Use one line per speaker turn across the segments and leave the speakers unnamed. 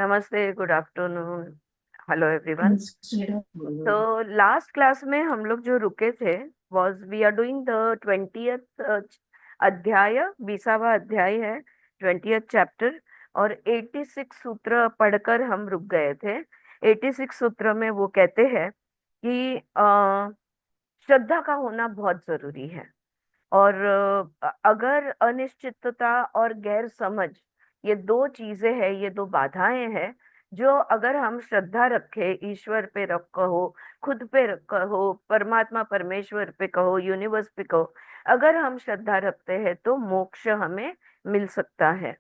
नमस्ते, good afternoon, hello everyone.
Instead
तो
of
last class में हम लोग जो रुके थे was we are doing the 20th अध्याय, 20वां अध्याय है, 20th चैप्टर। और 86 सूत्र पढ़कर हम रुक गए थे। 86 सूत्र में वो कहते हैं कि श्रद्धा का होना बहुत जरूरी है। और अगर अनिश्चितता और गैर समझ, ये दो चीजें हैं, ये दो बाधाएं हैं, जो अगर हम श्रद्धा रखे, ईश्वर पे रख कहो, खुद पे कहो, परमात्मा परमेश्वर पे कहो, यूनिवर्स पे कहो, अगर हम श्रद्धा रखते हैं तो मोक्ष हमें मिल सकता है।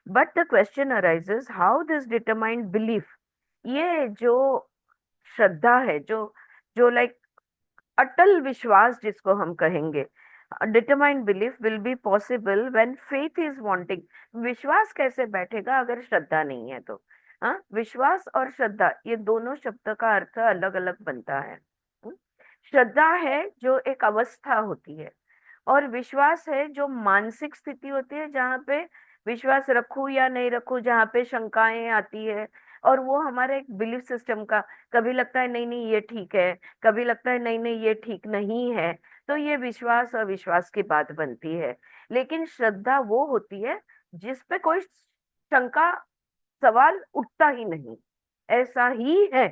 But the question arises how this determined belief, ये जो श्रद्धा है, जो जो लाइक अटल विश्वास जिसको हम कहेंगे, determined belief will be possible when faith is wanting. विश्वास कैसे बैठेगा अगर श्रद्धा नहीं है तो? हाँ, विश्वास और श्रद्धा ये दोनों शब्द का अर्थ अलग अलग बनता है। हम्म? श्रद्धा है जो एक अवस्था होती है, और विश्वास है जो मानसिक स्थिति होती है, जहाँ पे विश्वास रखूं या नहीं रखूं, जहाँ पे शंकाएं आती है। और वो हमारे एक बिलीफ सिस्टम का, कभी लगता है नहीं नहीं ये ठीक है, कभी लगता है नहीं नहीं ये ठीक नहीं है। तो ये विश्वास और विश्वास की बात बनती है। लेकिन श्रद्धा वो होती है जिस पे कोई शंका, सवाल उठता ही नहीं, ऐसा ही है।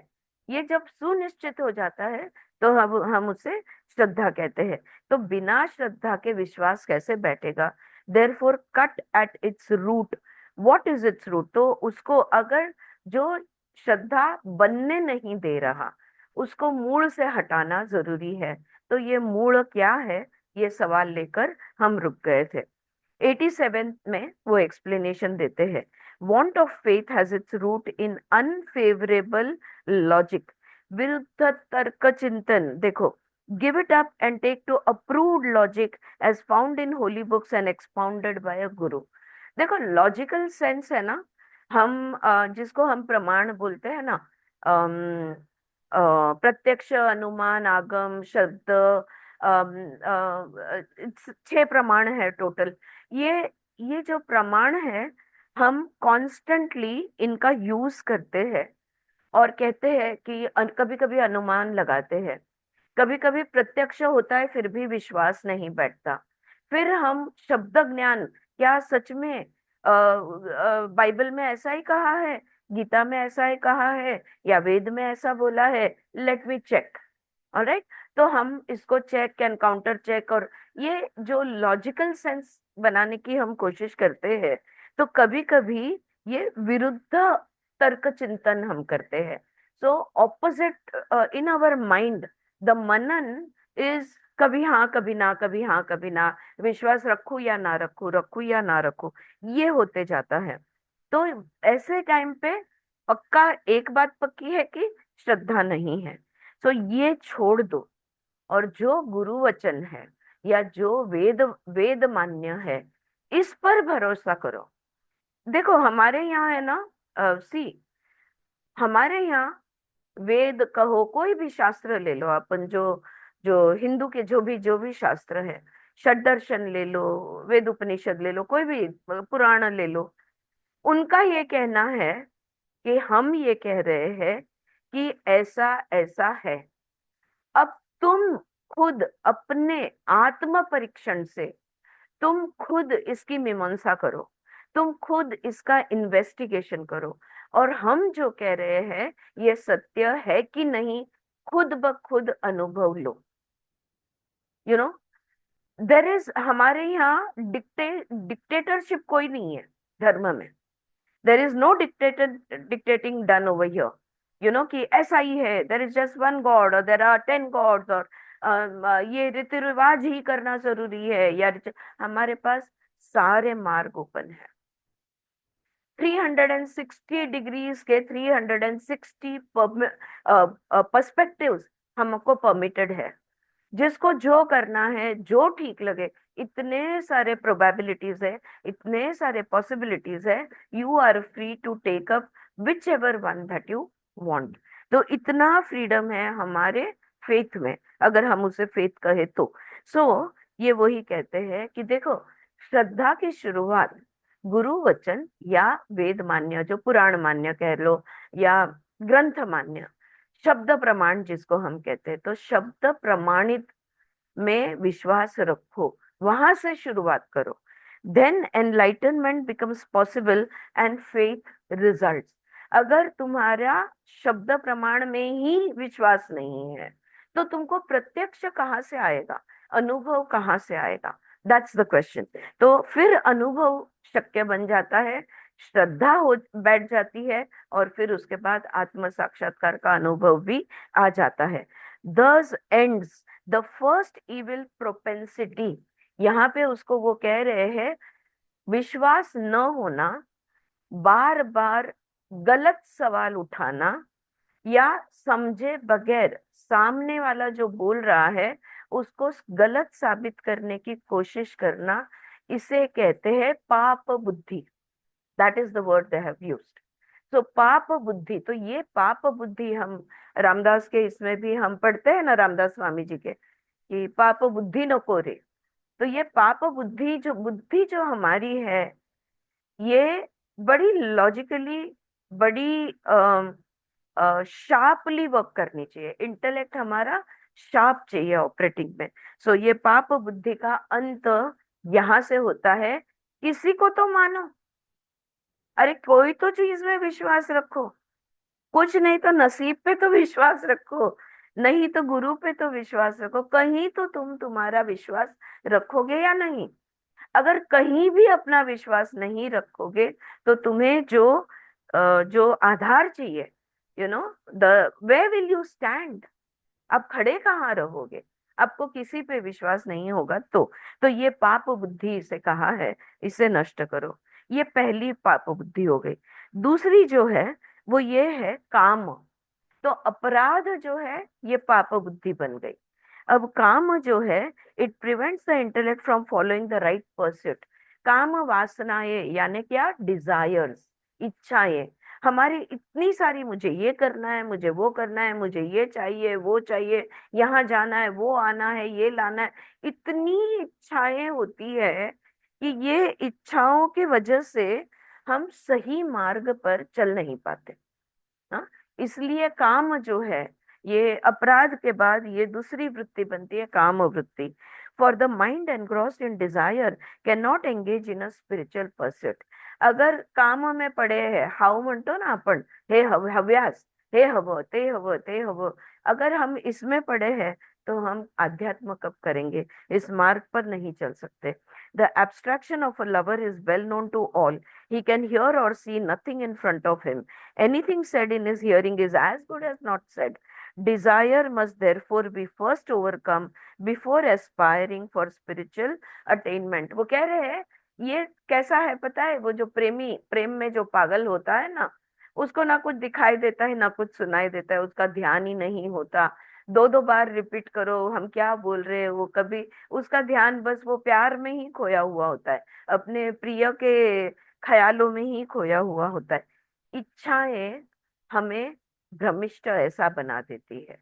ये जब सुनिश्चित हो जाता है तो हम उसे श्रद्धा कहते हैं। तो बिना श्रद्धा के विश्वास कैसे बैठेगा? Therefore cut at its root. What is its root? तो उसको अगर, जो श्रद्धा बनने नहीं दे रहा, उसको मूल से हटाना जरूरी है। तो ये मूल क्या है, ये सवाल लेकर हम रुक गए थे। 87 में वो एक्सप्लेनेशन देते हैं। Want of faith has its root in unfavorable logic, विरुद्ध तर्क चिंतन। देखो, give it up and take to approved logic as found in holy books and expounded by a guru। देखो, लॉजिकल सेंस है ना, हम जिसको हम प्रमाण बोलते हैं ना, अम, प्रत्यक्ष, अनुमान, आगम, शब्द, 6 प्रमाण है टोटल। ये ये जो प्रमाण है, हम कॉन्स्टेंटली इनका यूज करते हैं और कहते हैं कि कभी कभी अनुमान लगाते हैं, कभी कभी प्रत्यक्ष होता है फिर भी विश्वास नहीं बैठता। फिर हम शब्द ज्ञान, क्या सच में बाइबल में ऐसा ही कहा है, गीता में ऐसा ही कहा है, या वेद में ऐसा बोला है, लेट मी चेक। ऑलराइट, तो हम इसको चेक एंड काउंटर चेक, और ये जो लॉजिकल सेंस बनाने की हम कोशिश करते हैं, तो कभी कभी ये विरुद्ध तर्क चिंतन हम करते हैं। So opposite in our mind, the मनन इज कभी हाँ कभी ना, कभी हाँ कभी ना, विश्वास रखूं या ना रखूं, रखूं या ना रखूं, ये होते जाता है। तो ऐसे टाइम पे पक्का एक बात पक्की है कि श्रद्धा नहीं है। सो ये छोड़ दो, और जो गुरु वचन है या जो वेद वेद मान्य है, इस पर भरोसा करो। देखो, हमारे यहाँ है ना, सी, हमारे यहाँ वेद कहो, कोई भी शास्त्र ले लो, अपन जो जो हिंदू के जो भी शास्त्र है, षड्दर्शन ले लो, वेद उपनिषद ले लो, कोई भी पुराण ले लो, उनका ये कहना है कि हम ये कह रहे हैं कि ऐसा ऐसा है। अब तुम खुद अपने आत्म परीक्षण से तुम खुद इसकी मीमांसा करो, तुम खुद इसका इन्वेस्टिगेशन करो, और हम जो कह रहे हैं ये सत्य है कि नहीं, खुद ब खुद अनुभव लो। यू नो, देर इज, हमारे यहाँ डिक्टेटरशिप कोई नहीं है धर्म में। There is no dictating done over here, you know, कि ऐसा ही है, there is just one god और देर आर 10 गॉड्स, और ये रीति रिवाज ही करना जरूरी है, या हमारे पास सारे मार्ग ओपन है। 360 डिग्रीज के 360 पर्सपेक्टिव्स हमको परमिटेड है। जिसको जो करना है, जो ठीक लगे, इतने सारे प्रोबेबिलिटीज है, इतने सारे पॉसिबिलिटीज है, you are free to take up whichever one that you want. तो इतना फ्रीडम है हमारे फेथ में, अगर हम उसे फेथ कहे तो। सो ये वही कहते हैं कि देखो, श्रद्धा की शुरुआत गुरु वचन या वेद मान्य, जो पुराण मान्य कह लो, या ग्रंथ मान्य, शब्द प्रमाण जिसको हम कहते हैं, तो शब्द प्रमाणित में विश्वास रखो, वहां से शुरुआत करो। Then enlightenment becomes possible and faith results. अगर तुम्हारा शब्द प्रमाण में ही विश्वास नहीं है, तो तुमको प्रत्यक्ष कहाँ से आएगा, अनुभव कहाँ से आएगा? That's the question. तो फिर अनुभव शक्य बन जाता है, श्रद्धा हो बैठ जाती है, और फिर उसके बाद आत्म साक्षात्कार का अनुभव भी आ जाता है। thus ends the first evil propensity. यहाँ पे उसको वो कह रहे हैं, विश्वास न होना, बार बार गलत सवाल उठाना, या समझे बगैर सामने वाला जो बोल रहा है उसको गलत साबित करने की कोशिश करना, इसे कहते हैं पाप बुद्धि। That is the word they have used. So पाप बुद्धि, तो ये पाप बुद्धि हम रामदास के इसमें भी हम पढ़ते हैं ना, रामदास स्वामी जी के, कि पाप बुद्धि न कोरे। तो ये पाप बुद्धि जो हमारी है, ये बड़ी लॉजिकली, बड़ी शार्पली वर्क करनी चाहिए। इंटेलेक्ट हमारा शार्प चाहिए ऑपरेटिंग में। सो ये पाप बुद्धि का अंत यहाँ से होता है, किसी को तो मानो, अरे कोई तो चीज में विश्वास रखो, कुछ नहीं तो नसीब पे तो विश्वास रखो, नहीं तो गुरु पे तो विश्वास रखो, कहीं तो तुम तुम्हारा विश्वास रखोगे या नहीं? अगर कहीं भी अपना विश्वास नहीं रखोगे, तो तुम्हें जो आधार चाहिए, you know, the way will you stand? आप खड़े कहाँ रहोगे? आपको किसी पे विश्वास नहीं होगा तो ये पाप बुद्धि इसे कहा है, इसे नष्ट करो। ये पहली पाप बुद्धि हो गई। दूसरी जो है वो ये है काम। तो अपराध जो है ये पाप बुद्धि बन गई। अब काम जो है, it prevents the intellect from following the right pursuit. काम वासनाएं यानी क्या? डिजायर्स, इच्छाएं। हमारी इतनी सारी, मुझे ये करना है, मुझे वो करना है, मुझे ये चाहिए, वो चाहिए, यहाँ जाना है, वो आना है, ये लाना है, इतनी इच्छाएं होती है कि ये इच्छाओं की वजह से हम सही मार्ग पर चल नहीं पाते। हाँ, इसलिए काम जो है, ये अपराध के बाद ये दूसरी वृत्ति बनती है, काम वृत्ति। For the mind engrossed in desire can not engage in a spiritual pursuit. अगर काम में पड़े है, हाव म्हणतो ना आपण, हे हव्यास, हे हवं, ते हवं, ते हवं, अगर हम इसमें पड़े हैं, तो हम अध्यात्म कब करेंगे? इस मार्ग पर नहीं चल सकते। The abstraction of a lover is well known to all. He can hear or see nothing in front of him. Anything said in his hearing is as good as not said. Desire must therefore be first overcome before aspiring for spiritual attainment. वो कह रहे हैं, ये कैसा है पता है? वो जो प्रेमी, प्रेम में जो पागल होता है ना, उसको ना कुछ दिखाई देता है, ना कुछ सुनाई देता है, उसका ध्यान ही नहीं होता। दो दो बार रिपीट करो हम क्या बोल रहे हैं, वो कभी, उसका ध्यान बस वो प्यार में ही खोया हुआ होता है, अपने प्रिय के ख्यालों में ही खोया हुआ होता है। इच्छाएं हमें भ्रमिष्ट ऐसा बना देती है,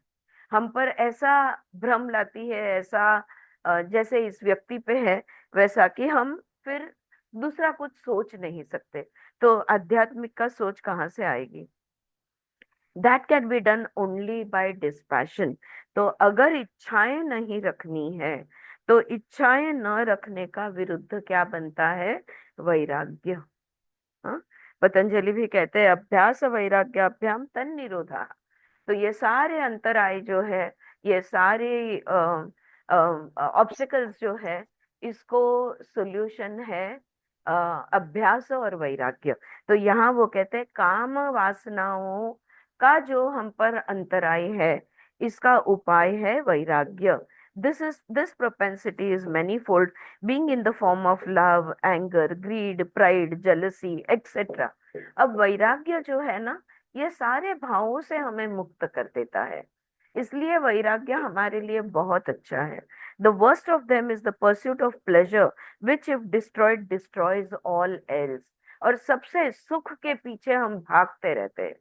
हम पर ऐसा भ्रम लाती है, ऐसा जैसे इस व्यक्ति पे है वैसा, कि हम फिर दूसरा कुछ सोच नहीं सकते। तो आध्यात्मिक का सोच कहाँ से आएगी? That can be done only by dispassion. तो अगर इच्छाएं नहीं रखनी है, तो इच्छाएं न रखने का विरुद्ध क्या बनता है? वैराग्य। हाँ, पतंजलि भी कहते हैं, अभ्यास वैराग्याभ्याम तन निरोधा। तो ये सारे अंतराय जो है, ये सारे ऑब्स्टिकल्स जो है, इसको सॉल्यूशन है अ, अभ्यास और वैराग्य। तो यहाँ वो कहते हैं, काम वासनाओं का जो हम पर अंतराय है, इसका उपाय है वैराग्य। This propensity is manifold, being in the form of love, anger, greed, pride, jealousy, etc. अब वैराग्य जो है ना, ये सारे भावों से हमें मुक्त कर देता है, इसलिए वैराग्य हमारे लिए बहुत अच्छा है। The worst of them is the pursuit of pleasure, which if destroyed destroys all else. और सबसे सुख के पीछे हम भागते रहते हैं,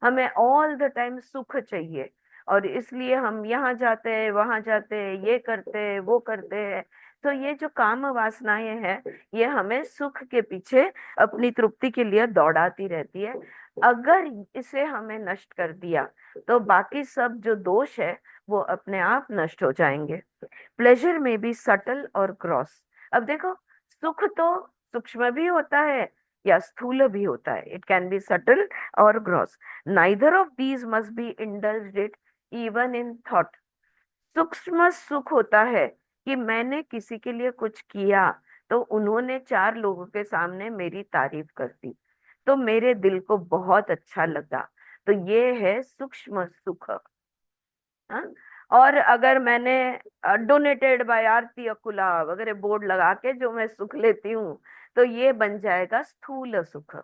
हमें ऑल द टाइम सुख चाहिए, और इसलिए हम यहाँ जाते हैं, वहां जाते हैं, ये करते हैं, वो करते हैं, तो ये जो काम वासनाएं हैं, ये हमें सुख के पीछे अपनी तृप्ति के लिए दौड़ाती रहती है। अगर इसे हमें नष्ट कर दिया तो बाकी सब जो दोष है वो अपने आप नष्ट हो जाएंगे। प्लेजर में बी सटल और ग्रॉस। अब देखो, सुख तो सूक्ष्म भी होता है या स्थूल भी होता है, इट कैन बी सटल और gross. Neither of these must be indulged it even in thought. सूक्ष्म सुख होता है कि मैंने किसी के लिए कुछ किया तो उन्होंने चार लोगों के सामने मेरी तारीफ कर दी, तो मेरे दिल को बहुत अच्छा लगा, तो ये है सूक्ष्म सुख। हाँ? और अगर मैंने डोनेटेड बाय आरती अकुला वगैरह बोर्ड लगा के जो मैं सुख लेती हूँ, तो ये बन जाएगा स्थूल सुख।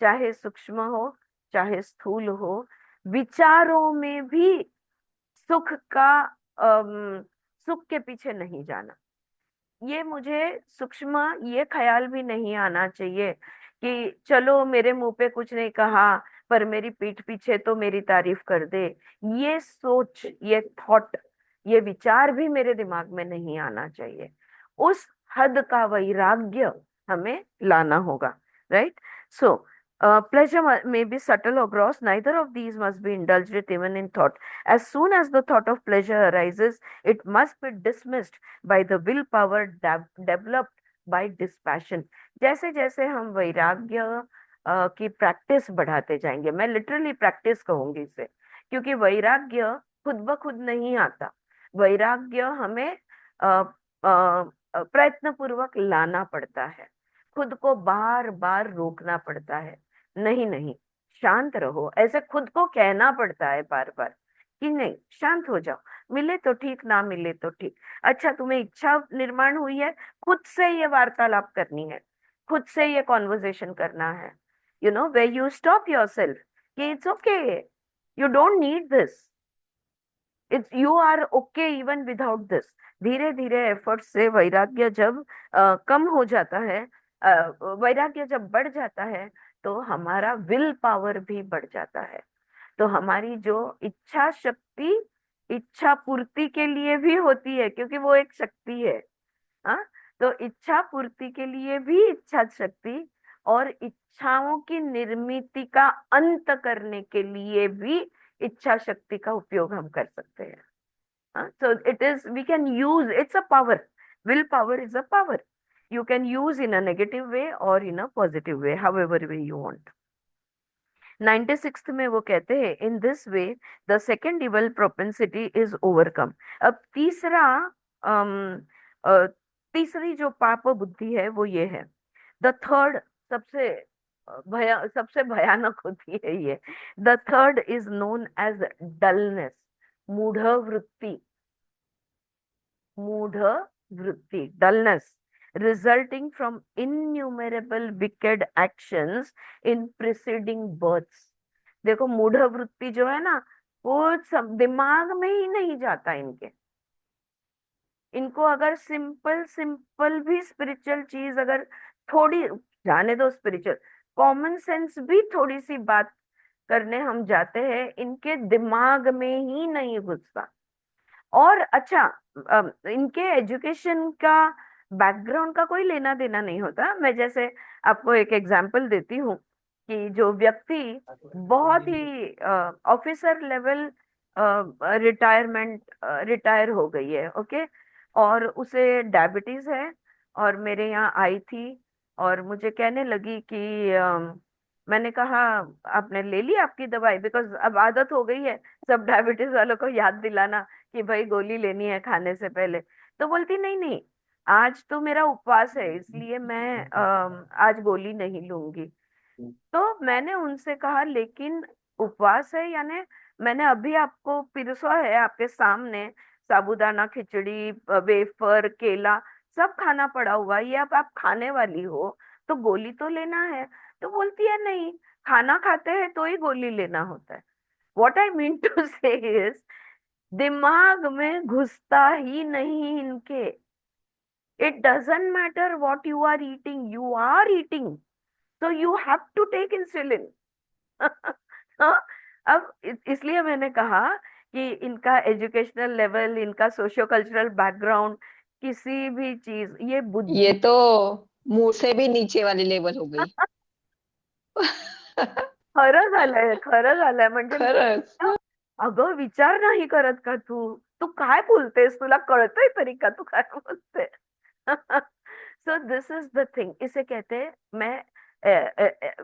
चाहे सूक्ष्म हो चाहे स्थूल हो, विचारों में भी सुख का सुख के पीछे नहीं जाना। ये मुझे सूक्ष्म ये ख्याल भी नहीं आना चाहिए कि चलो मेरे मुंह पे कुछ नहीं कहा पर मेरी पीठ पीछे तो मेरी तारीफ कर दे। ये सोच, ये थॉट, ये विचार भी मेरे दिमाग में नहीं आना चाहिए। उस हद का वैराग्य हमें लाना होगा। Right? So pleasure may be subtle or gross, neither of these must be indulged with even in thought. As soon as the thought of pleasure arises, it must be dismissed by the willpower developed by dispassion. जैसे जैसे हम वैराग्य की practice बढ़ाते जाएंगे, मैं literally practice कहूंगी इसे, क्योंकि वैराग्य खुद ब खुद नहीं आता। वैराग्य हमें प्रयत्न पूर्वक लाना पड़ता है, खुद को बार बार रोकना पड़ता है। नहीं नहीं, शांत रहो, ऐसे खुद को कहना पड़ता है बार बार कि नहीं, शांत हो जाओ, मिले तो ठीक ना मिले तो ठीक। अच्छा, तुम्हें इच्छा निर्माण हुई है, खुद से ये वार्तालाप करनी है, खुद से ये कॉन्वर्सेशन करना है। You know, way you stop yourself कि it's okay, you don't need this, it's you are okay even without this. धीरे धीरे एफर्ट से वैराग्य जब कम हो जाता है, वैराग्य जब बढ़ जाता है, तो हमारा विल पावर भी बढ़ जाता है। तो हमारी जो इच्छा शक्ति इच्छा पूर्ति के लिए भी होती है, क्योंकि वो एक शक्ति है। हाँ, तो इच्छा पूर्ति के लिए भी इच्छा शक्ति, और इच्छाओं की निर्मिति का अंत करने के लिए भी इच्छा शक्ति का उपयोग हम कर सकते हैं। हाँ, so it is, we can use, it's a power. Willpower is a power. You can use in a negative way or in a positive way, however way you want. 96th में वो कहते हैं, in this way the second evil propensity is overcome. अब अम, अ, तीसरी जो पाप बुद्धि है वो ये है। द थर्ड सबसे सबसे भयानक होती है ये। The third is known as dullness, मूढ़ वृत्ति। मूढ़ वृत्ति, dullness, resulting from innumerable wicked actions in preceding births। देखो, मूढ़ वृत्ति जो है ना, वो सब दिमाग में ही नहीं जाता इनके। इनको अगर सिंपल सिंपल भी स्पिरिचुअल चीज अगर थोड़ी, जाने दो स्पिरिचुअल, कॉमन सेंस भी थोड़ी सी बात करने हम जाते हैं, इनके दिमाग में ही नहीं घुसता। और अच्छा, इनके एजुकेशन का बैकग्राउंड का कोई लेना देना नहीं होता। मैं जैसे आपको एक एग्जांपल देती हूँ कि जो व्यक्ति बहुत ही ऑफिसर लेवल रिटायरमेंट रिटायर हो गई है, ओके, और उसे डायबिटीज है, और मेरे यहाँ आई थी और मुझे कहने लगी कि मैंने कहा आपने ले ली आपकी दवाई, बिकॉज अब आदत हो गई है सब डायबिटीज वालों को याद दिलाना कि भाई गोली लेनी है खाने से पहले। तो बोलती नहीं नहीं, आज तो मेरा उपवास है इसलिए मैं आज गोली नहीं लूंगी। तो मैंने उनसे कहा लेकिन उपवास है, यानी मैंने अभी आपको पिरसा है आपके सामने, साबूदाना खिचड़ी, वेफर, केला, सब खाना पड़ा हुआ है, ये अब आप खाने वाली हो तो गोली तो लेना है। तो बोलती है नहीं, खाना खाते हैं तो ही गोली लेना होता है। What I mean to say is, दिमाग में घुसता ही नहीं इनके। It doesn't matter what you are eating, you are eating, so you have to take insulin। हाँ, अब इसलिए मैंने कहा कि इनका एजुकेशनल लेवल, इनका सोशियो कल्चरल बैकग्राउंड किसी भी चीज, ये
ये
बुद्धि।
तो मुंह से भी नीचे वाली लेवल हो गई।
खरं झालंय, खरं झालंय, म्हणजे
खरंच.
ना, अगं विचार नाही करत का तू, तू काय बोलतेस, तुला कळतंय तरी का तू काय बोलते? So this is the thing, इसे कहते हैं, मैं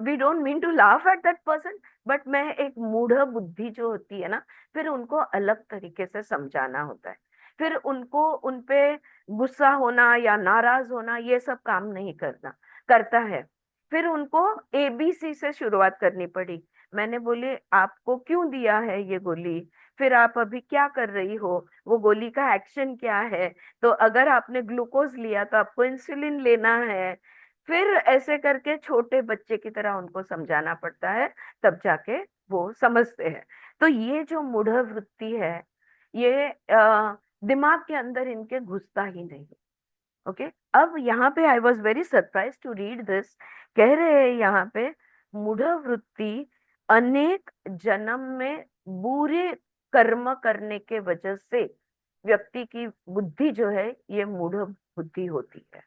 we don't mean to laugh at that person, but मैं एक मूढ़ बुद्धि जो होती है ना, फिर उनको अलग तरीके से समझाना होता है। फिर उनको उनपे गुस्सा होना या नाराज होना ये सब काम नहीं करना करता है। फिर उनको एबीसी से शुरुआत करनी पड़ी। मैंने बोली आपको क्यों दिया है ये गोली, फिर आप अभी क्या कर रही हो, वो गोली का एक्शन क्या है, तो अगर आपने ग्लूकोज लिया तो आपको इंसुलिन लेना है। फिर ऐसे करके छोटे बच्चे की तरह उनको समझाना पड़ता है, तब जाके वो समझते हैं। तो ये जो मूढ़ वृत्ति है, ये दिमाग के अंदर इनके घुसता ही नहीं। ओके, अब यहाँ पे I was very surprise to read this, कह रहे हैं यहाँ पे मूढ़ वृत्ति अनेक जन्म में बुरे कर्म करने के वजह से व्यक्ति की बुद्धि जो है ये मूढ़ बुद्धि होती है,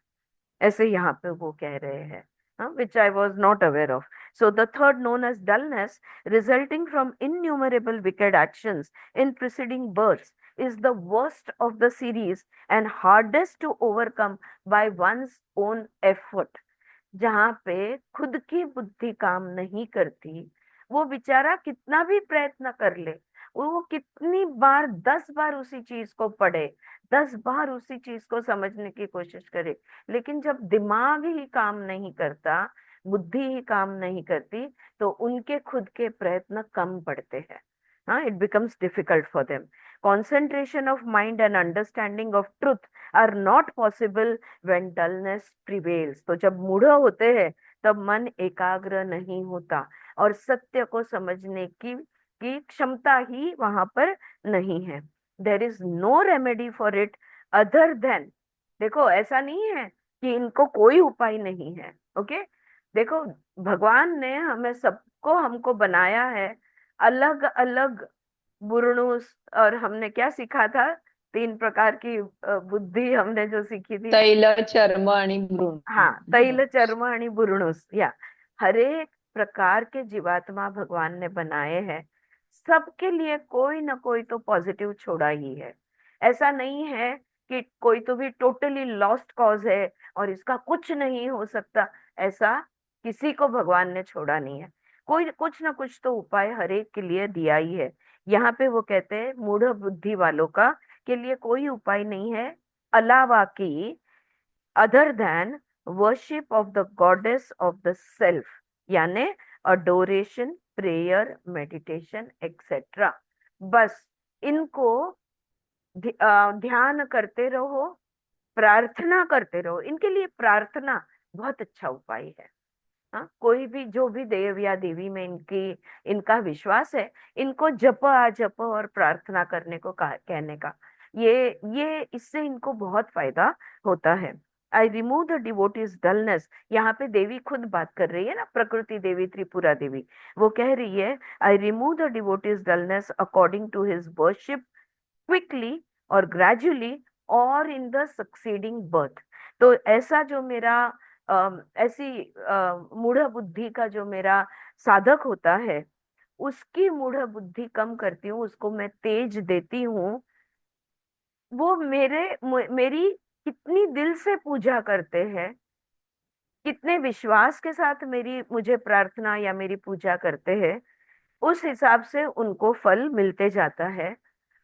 ऐसे यहाँ पे वो कह रहे हैं, which I was not aware of. So the third, known as dullness, resulting from innumerable wicked actions in preceding births, is the worst of the series and hardest to overcome by one's own effort. जहाँ पे खुद की बुद्धि काम नहीं करती, वो बेचारा कितना भी प्रयत्न कर ले, वो कितनी बार 10 बार उसी चीज को पढ़े, 10 बार उसी चीज को समझने की कोशिश करे, लेकिन जब दिमाग ही काम नहीं करता, बुद्धि ही काम नहीं करती, तो उनके खुद के प्रयत्न कम पड़ते हैं। हाँ, it becomes difficult for them. Concentration of mind and understanding of truth are not possible when dullness prevails। तो जब मूढ़ होते हैं तब मन एकाग्र नहीं होता, और सत्य को समझने की क्षमता ही वहां पर नहीं है। There is no remedy for it other than, देखो ऐसा नहीं है कि इनको कोई उपाय नहीं है। ओके, देखो भगवान ने हमें सबको हमको बनाया है अलग अलग बुर्णुस, और हमने क्या सीखा था, 3 प्रकार की बुद्धि हमने जो सीखी थी।
तैल, चर्म आणि भ्रूण.
हाँ, तैल चर्म आणि बुरुणुस, या हरेक प्रकार के जीवात्मा भगवान ने बनाए हैं, सबके लिए कोई ना कोई तो पॉजिटिव छोड़ा ही है। ऐसा नहीं है कि कोई तो भी टोटली लॉस्ट कॉज है और इसका कुछ नहीं हो सकता, ऐसा किसी को भगवान ने छोड़ा नहीं है। कोई कुछ ना कुछ तो उपाय हरेक के लिए दिया ही है। यहाँ पे वो कहते हैं मूढ़ बुद्धि वालों का के लिए कोई उपाय नहीं है, अलावा की other than worship of the goddess of the self, यानी adoration, prayer, meditation, etc। बस इनको ध्यान करते रहो, प्रार्थना करते रहो, इनके लिए प्रार्थना बहुत अच्छा उपाय है। हाँ, कोई भी जो भी देव या देवी में इनकी इनका विश्वास है, इनको जप आ जप और प्रार्थना करने को कहने का, ये इससे इनको बहुत फायदा होता है। I remove the devotee's dullness, यहाँ पे देवी खुद बात कर रही है ना, प्रकृति देवी, त्रिपुरा देवी, वो कह रही है I remove the devotee's dullness according to his worship quickly or gradually or in the succeeding birth. तो ऐसा जो मेरा ऐसी मूढ़ बुद्धि का जो मेरा साधक होता है, उसकी मूढ़ बुद्धि कम करती हूँ, उसको मैं तेज देती हूँ। वो मेरी कितनी दिल से पूजा करते हैं, कितने विश्वास के साथ मेरी मुझे प्रार्थना या मेरी पूजा करते हैं, उस हिसाब से उनको फल मिलते जाता है।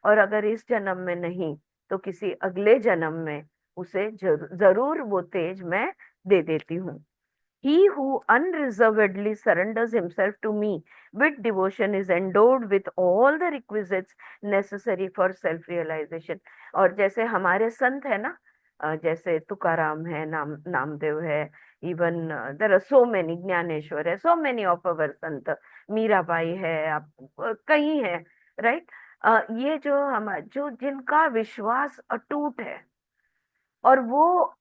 और अगर इस जन्म में नहीं तो किसी अगले जन्म में उसे जरूर वो तेज मैं दे देती हूँ। He who unreservedly surrenders himself to me with devotion is endowed with all the requisites necessary for self realization। और जैसे हमारे संत है ना, जैसे तुकाराम है, नामदेव है, even there are so many, Dnyaneshwar है, सो मेनी ऑफ अवर संत, मीराबाई है, आप कई है, राइट। ये जो हम जो जिनका विश्वास अटूट है, और वो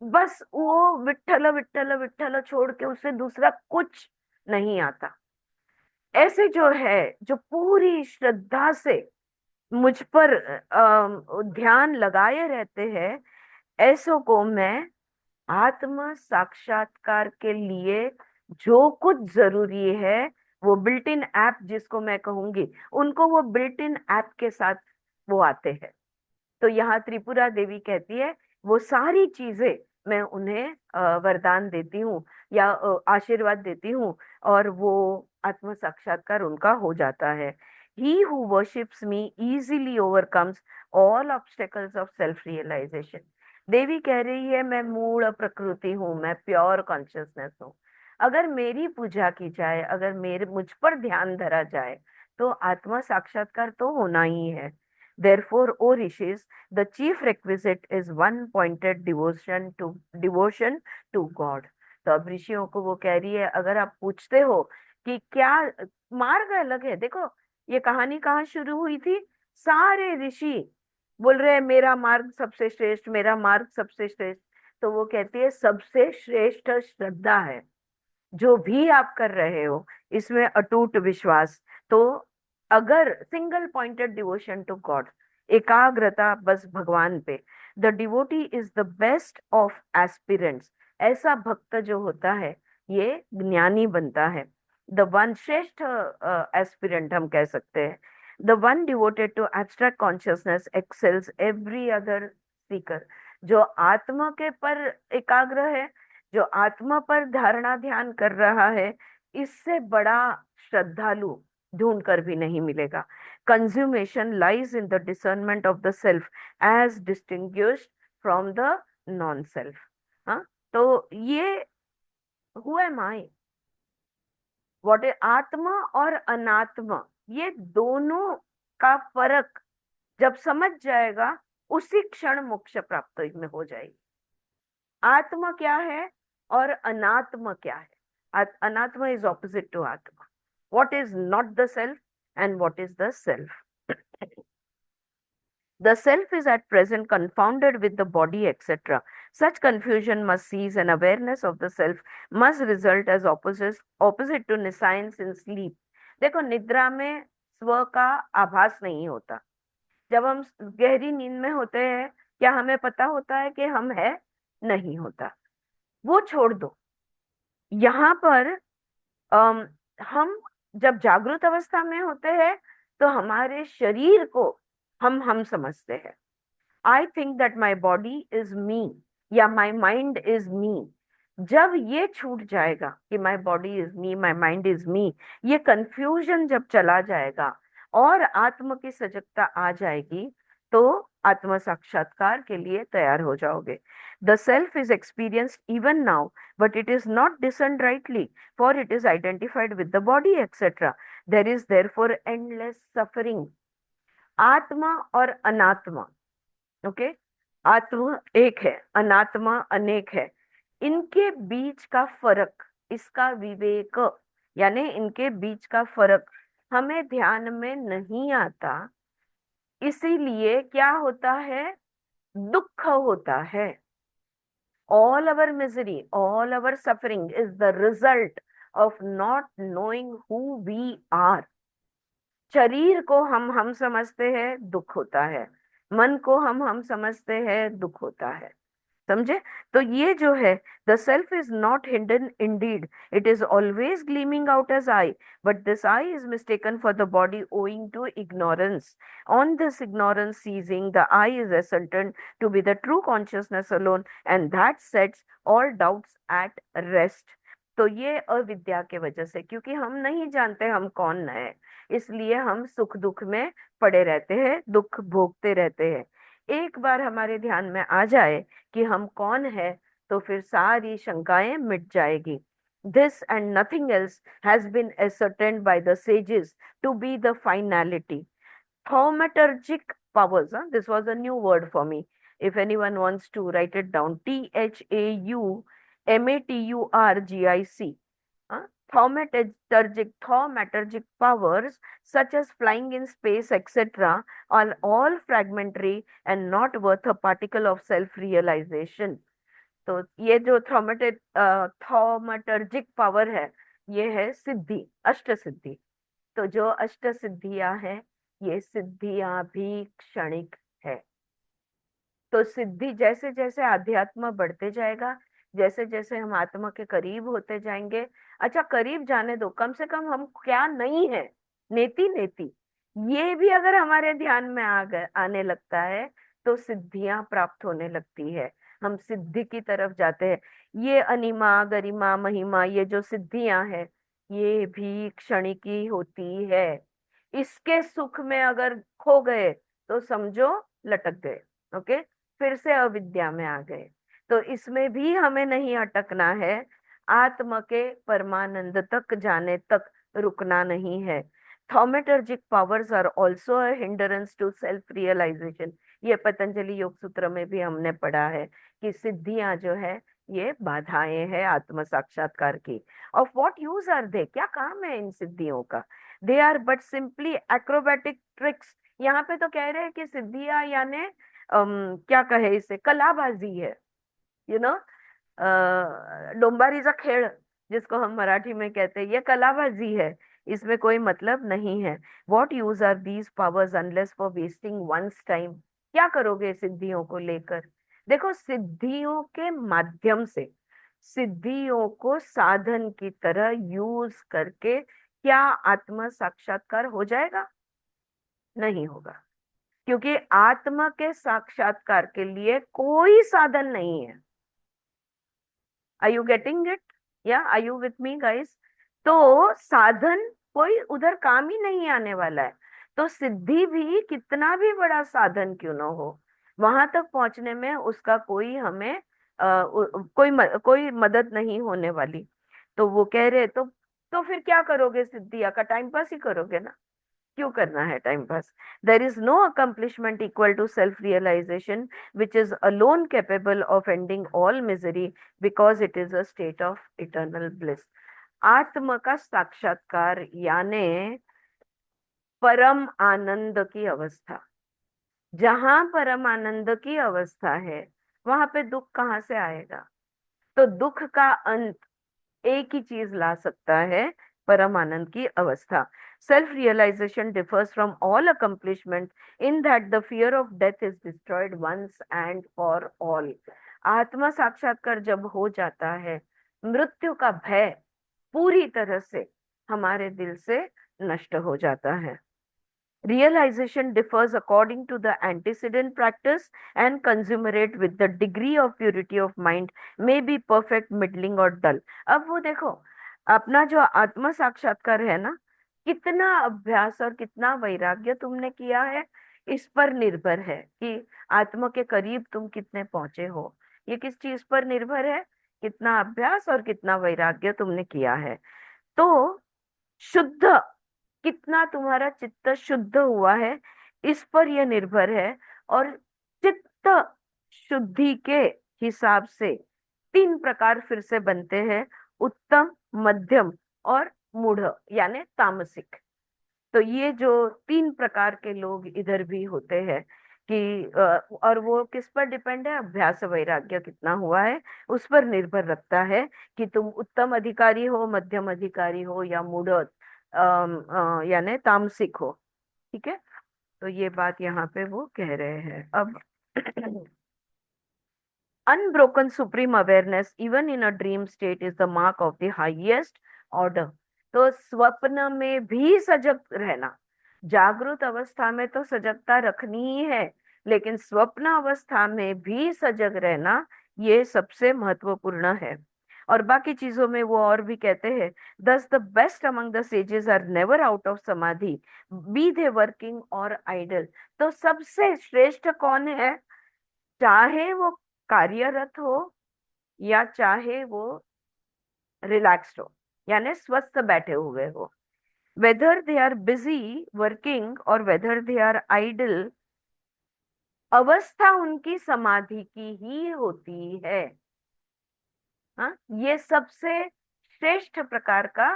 बस वो विठ्ठल विठ्ठल विठ्ठल छोड़ के उससे दूसरा कुछ नहीं आता, ऐसे जो है, जो पूरी श्रद्धा से मुझ पर ध्यान लगाए रहते हैं, ऐसों को मैं आत्म साक्षात्कार के लिए जो कुछ जरूरी है, वो बिल्ट इन ऐप जिसको मैं कहूंगी, उनको वो बिल्ट इन ऐप के साथ वो आते हैं। तो यहाँ त्रिपुरा देवी कहती है वो सारी चीजें मैं उन्हें वरदान देती हूँ या आशीर्वाद देती हूँ, और वो आत्म साक्षात्कार उनका हो जाता है। He who worships me easily overcomes all obstacles of self realization। देवी कह रही है मैं मूल प्रकृति हूँ, मैं प्योर कॉन्शियसनेस हूँ। अगर मेरी पूजा की जाए, अगर मेरे मुझ पर ध्यान धरा जाए, तो आत्मा साक्षात्कार तो होना ही है। Therefore, O rishis, the chief requisite is one pointed devotion to God। तो अब ऋषियों को वो कह रही है, अगर आप पूछते हो कि क्या मार्ग अलग है, देखो ये कहानी कहाँ शुरू हुई थी। सारे ऋषि बोल रहे हैं मेरा मार्ग सबसे श्रेष्ठ, मेरा मार्ग सबसे श्रेष्ठ। तो वो कहती है सबसे श्रेष्ठ श्रद्धा है, जो भी आप कर रहे हो इसमें अटूट विश्वास। तो अगर single pointed devotion to god, एकाग्रता बस भगवान पे, the devotee is the best of aspirants. ऐसा भक्त जो होता है ये ज्ञानी बनता है। द वन श्रेष्ठ एस्पिरेंट हम कह सकते हैं। The one devoted to abstract consciousness excels every other seeker. जो आत्मा के पर एकाग्र है, जो आत्मा पर धारणा ध्यान कर रहा है, इससे बड़ा श्रद्धालु ढूंढ कर भी नहीं मिलेगा। Consummation lies in the discernment of the self as distinguished from the non self. हाँ, तो ये who am I, what is आत्मा और अनात्मा, ये दोनों का फर्क जब समझ जाएगा, उसी क्षण मोक्ष प्राप्त में हो जाएगी। आत्मा क्या है और अनात्मा क्या है? अनात्मा इज ऑपोजिट टू आत्मा। What is not the self and what is the self? The self is at present confounded with the body, etc. Such confusion must cease, and awareness of the self must result as opposite to nescience in sleep। देखो निद्रा में स्व का आभास नहीं होता। जब हम गहरी नींद में होते हैं, क्या हमें पता होता है कि हम है? नहीं होता। वो छोड़ दो। यहाँ पर अम, हम जब जागृत अवस्था में होते हैं, तो हमारे शरीर को हम समझते हैं। I think that my body is me, या माई माइंड इज मी। जब ये छूट जाएगा कि my body is me, my mind is me, ये कंफ्यूजन जब चला जाएगा और आत्म की सजगता आ जाएगी, तो आत्म साक्षात्कार के लिए तैयार हो जाओगे। The self is experienced even now, but it is not discerned rightly, for it is identified with the body etcetera. There is therefore endless suffering. आत्मा और अनात्मा, ओके, आत्मा एक है, अनात्मा अनेक है। इनके बीच का फर्क, इसका विवेक, यानी इनके बीच का फर्क हमें ध्यान में नहीं आता। इसीलिए क्या होता है? दुख होता है। All our misery, all our suffering is the result of not knowing who we are. शरीर को हम समझते हैं, दुख होता है। मन को हम समझते हैं, दुख होता है। समझे? तो ये जो है, the self is not hidden indeed, it is always gleaming out as I, but this I is mistaken for the body owing to ignorance. On this ignorance ceasing, the I is ascertained to be the true consciousness alone, and that sets all doubts at rest. तो ये अविद्या के वजह से, क्योंकि हम नहीं जानते हम कौन है, इसलिए हम सुख दुख में पड़े रहते हैं, दुख भोगते रहते हैं। एक बार हमारे ध्यान में आ जाए कि हम कौन है, तो फिर सारी शंकाएं मिट जाएगी। This and nothing else has been ascertained by the sages to be the finality। Thaumaturgic powers, this was a new word for me. If anyone wants to write it down, thaumaturgic, thaumaturgic powers such as flying in space, etc., are all fragmentary and not worth a particle of self realization। तो ये जो थॉमेटर्जिक power है, ये है सिद्धि, अष्ट सिद्धि। तो जो अष्ट सिद्धियां हैं, ये सिद्धियां भी क्षणिक है। तो सिद्धि, जैसे जैसे अध्यात्म बढ़ते जाएगा, जैसे जैसे हम आत्मा के करीब होते जाएंगे, अच्छा करीब जाने दो, कम से कम हम क्या नहीं है, नेति नेति, ये भी अगर हमारे ध्यान में आ गए, आने लगता है, तो सिद्धियां प्राप्त होने लगती है, हम सिद्धि की तरफ जाते हैं। ये अनिमा गरिमा महिमा, ये जो सिद्धियां हैं, ये भी क्षणिकी होती है। इसके सुख में अगर खो गए तो समझो लटक गए। ओके, फिर से अविद्या में आ गए। तो इसमें भी हमें नहीं अटकना है, आत्म के परमानंद तक जाने तक रुकना नहीं है। Thaumaturgic powers are also a hindrance to self realisation, ये पतंजलि योग सूत्र में भी हमने पढ़ा है कि सिद्धियां जो है ये बाधाएं हैं आत्म साक्षात्कार की। Of what use are they, क्या काम है इन सिद्धियों का? They are but simply acrobatic tricks. यहाँ पे तो कह रहे हैं कि सिद्धियां यानी क्या कहे इसे, कलाबाजी है, यू नो, डोंबारीचा खेळ जिसको हम मराठी में कहते हैं, ये कलाबाजी है, इसमें कोई मतलब नहीं है। What use are these powers unless for wasting one's time? क्या करोगे सिद्धियों को लेकर? देखो, सिद्धियों के माध्यम से, सिद्धियों को साधन की तरह यूज करके क्या आत्म साक्षात्कार हो जाएगा? नहीं होगा, क्योंकि आत्मा के साक्षात्कार के लिए कोई साधन नहीं है। Are you getting it? या are you with me guys? तो साधन कोई उधर काम ही नहीं आने वाला है। तो सिद्धि भी कितना भी बड़ा साधन क्यों ना हो, वहां तक पहुंचने में उसका कोई हमें कोई मदद नहीं होने वाली। तो वो कह रहे, तो फिर क्या करोगे? सिद्धिया का टाइम पास ही करोगे ना? क्यों करना है time pass? There is no accomplishment equal to self realization which is alone capable of ending all misery, because it is a state of eternal bliss. आत्म का साक्षात्कार यानी परम आनंद की अवस्था। जहां परम आनंद की अवस्था है, वहां पे दुख कहाँ से आएगा? तो दुख का अंत एक ही चीज ला सकता है, परम आनंद की अवस्था। Self realization differs from all accomplishment in that the fear of death is destroyed once and for all. आत्मा साक्षात्कार जब हो जाता है, मृत्यु का भय पूरी तरह से हमारे दिल से नष्ट हो जाता है। Realization differs according to the antecedent practice and consummate with the degree of purity of mind, may be perfect, middling और dull। अब वो देखो, अपना जो आत्म साक्षात्कार है ना, कितना अभ्यास और कितना वैराग्य तुमने किया है, इस पर निर्भर है कि आत्मा के करीब तुम कितने पहुंचे हो। ये किस चीज पर निर्भर है? कितना अभ्यास और कितना वैराग्य तुमने किया है। तो शुद्ध, कितना तुम्हारा चित्त शुद्ध हुआ है, इस पर यह निर्भर है। और चित्त शुद्धि के हिसाब से तीन प्रकार फिर से बनते हैं, उत्तम, मध्यम और मूढ़, यानी तामसिक। तो ये जो तीन प्रकार के लोग इधर भी होते हैं कि और वो किस पर डिपेंड है? अभ्यास वैराग्य कितना हुआ है, उस पर निर्भर रखता है कि तुम उत्तम अधिकारी हो, मध्यम अधिकारी हो, या मूढ़ यानी तामसिक हो। ठीक है, तो ये बात यहाँ पे वो कह रहे हैं। अब unbroken supreme awareness even in a dream state is the mark of the highest order. तो स्वप्न में भी सजग रहना, जागृत अवस्था में तो सजगता रखनी ही है, लेकिन स्वप्न अवस्था में भी सजग रहना ये सबसे महत्वपूर्ण है। और बाकी चीजों में वो और भी कहते हैं, thus the best among the sages are never out of samadhi, be they working or idle. तो सबसे श्रेष्ठ कौन है? चाहे वो कार्यरत हो या चाहे वो रिलैक्स्ड हो, यानी स्वस्थ बैठे हुए हो, whether they are busy working or whether they are idle, अवस्था उनकी समाधि की ही होती है। हाँ, ये सबसे श्रेष्ठ प्रकार का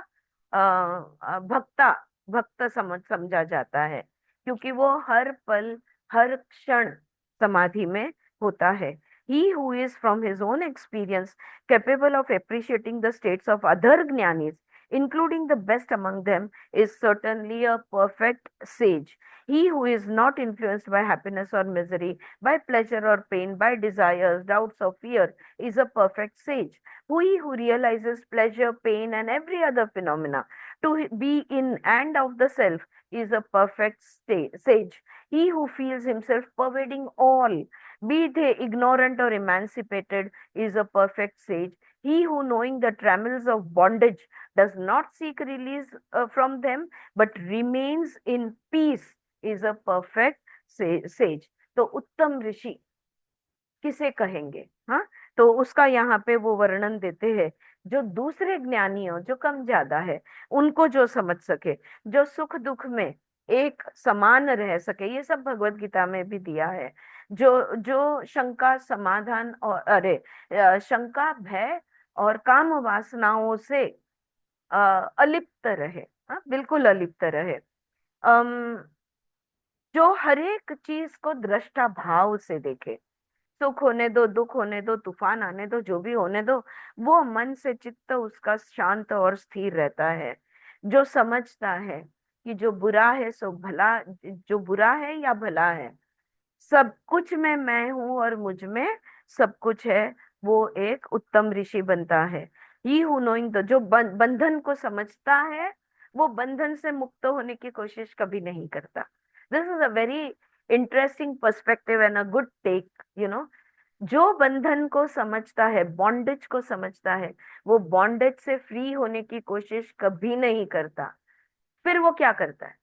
भक्त समझा जाता है, क्योंकि वो हर पल हर क्षण समाधि में होता है। He who is from his own experience capable of appreciating the states of other jnanis including the best among them, is certainly a perfect sage. He who is not influenced by happiness or misery, by pleasure or pain, by desires, doubts or fear, is a perfect sage. He who realizes pleasure, pain, and every other phenomena to be in and of the self is a perfect sage. He who feels himself pervading all, be they ignorant or emancipated, is a perfect sage. He who, knowing the trammels of bondage, does not seek release from them, but remains in peace, is a perfect sage. तो उत्तम ऋषि किसे कहेंगे? हाँ, तो उसका यहाँ पे वो वर्णन देते हैं, जो दूसरे ज्ञानियों, जो कम ज्यादा है, उनको जो समझ सके, जो सुख दुख में एक समान रह सके, ये सब भगवत गीता में भी दिया है। जो जो शंका समाधान और शंका भय और काम वासनाओं से अ, अलिप्त रहे। हाँ, बिल्कुल अलिप्त रहे। अम जो हर एक चीज को दृष्टा भाव से देखे, सुख होने दो, दुख होने दो, तूफान आने दो, जो भी होने दो, वो मन से चित्त उसका शांत और स्थिर रहता है। जो समझता है कि जो बुरा है सो भला, जो बुरा है या भला है, सब कुछ में मैं हूं और मुझ में सब कुछ है, वो एक उत्तम ऋषि बनता है। ही हु नोइंग द, जो बंधन को समझता है, वो बंधन से मुक्त होने की कोशिश कभी नहीं करता। This is a very interesting perspective and a good take, जो बंधन को समझता है, बॉन्डेज को समझता है, वो बॉन्डेज से फ्री होने की कोशिश कभी नहीं करता। फिर वो क्या करता है?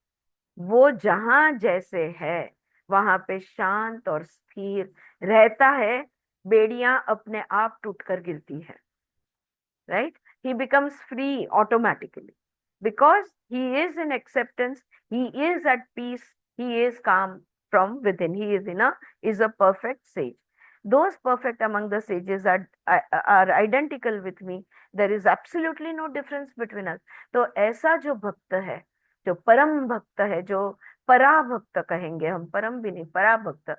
वो जहां जैसे है वहां पे शांत और स्थिर रहता है। बेड़ियां अपने आप टूटकर गिरती है, right? He becomes free automatically because he is in acceptance, he is at peace, he is calm from within. He is a perfect sage. Those perfect among the sages are identical with me. There is absolutely no difference between us. तो ऐसा जो भक्त है, जो परम भक्त है, जो पराभक्त कहेंगे हम, परम भी नहीं, पराभक्त,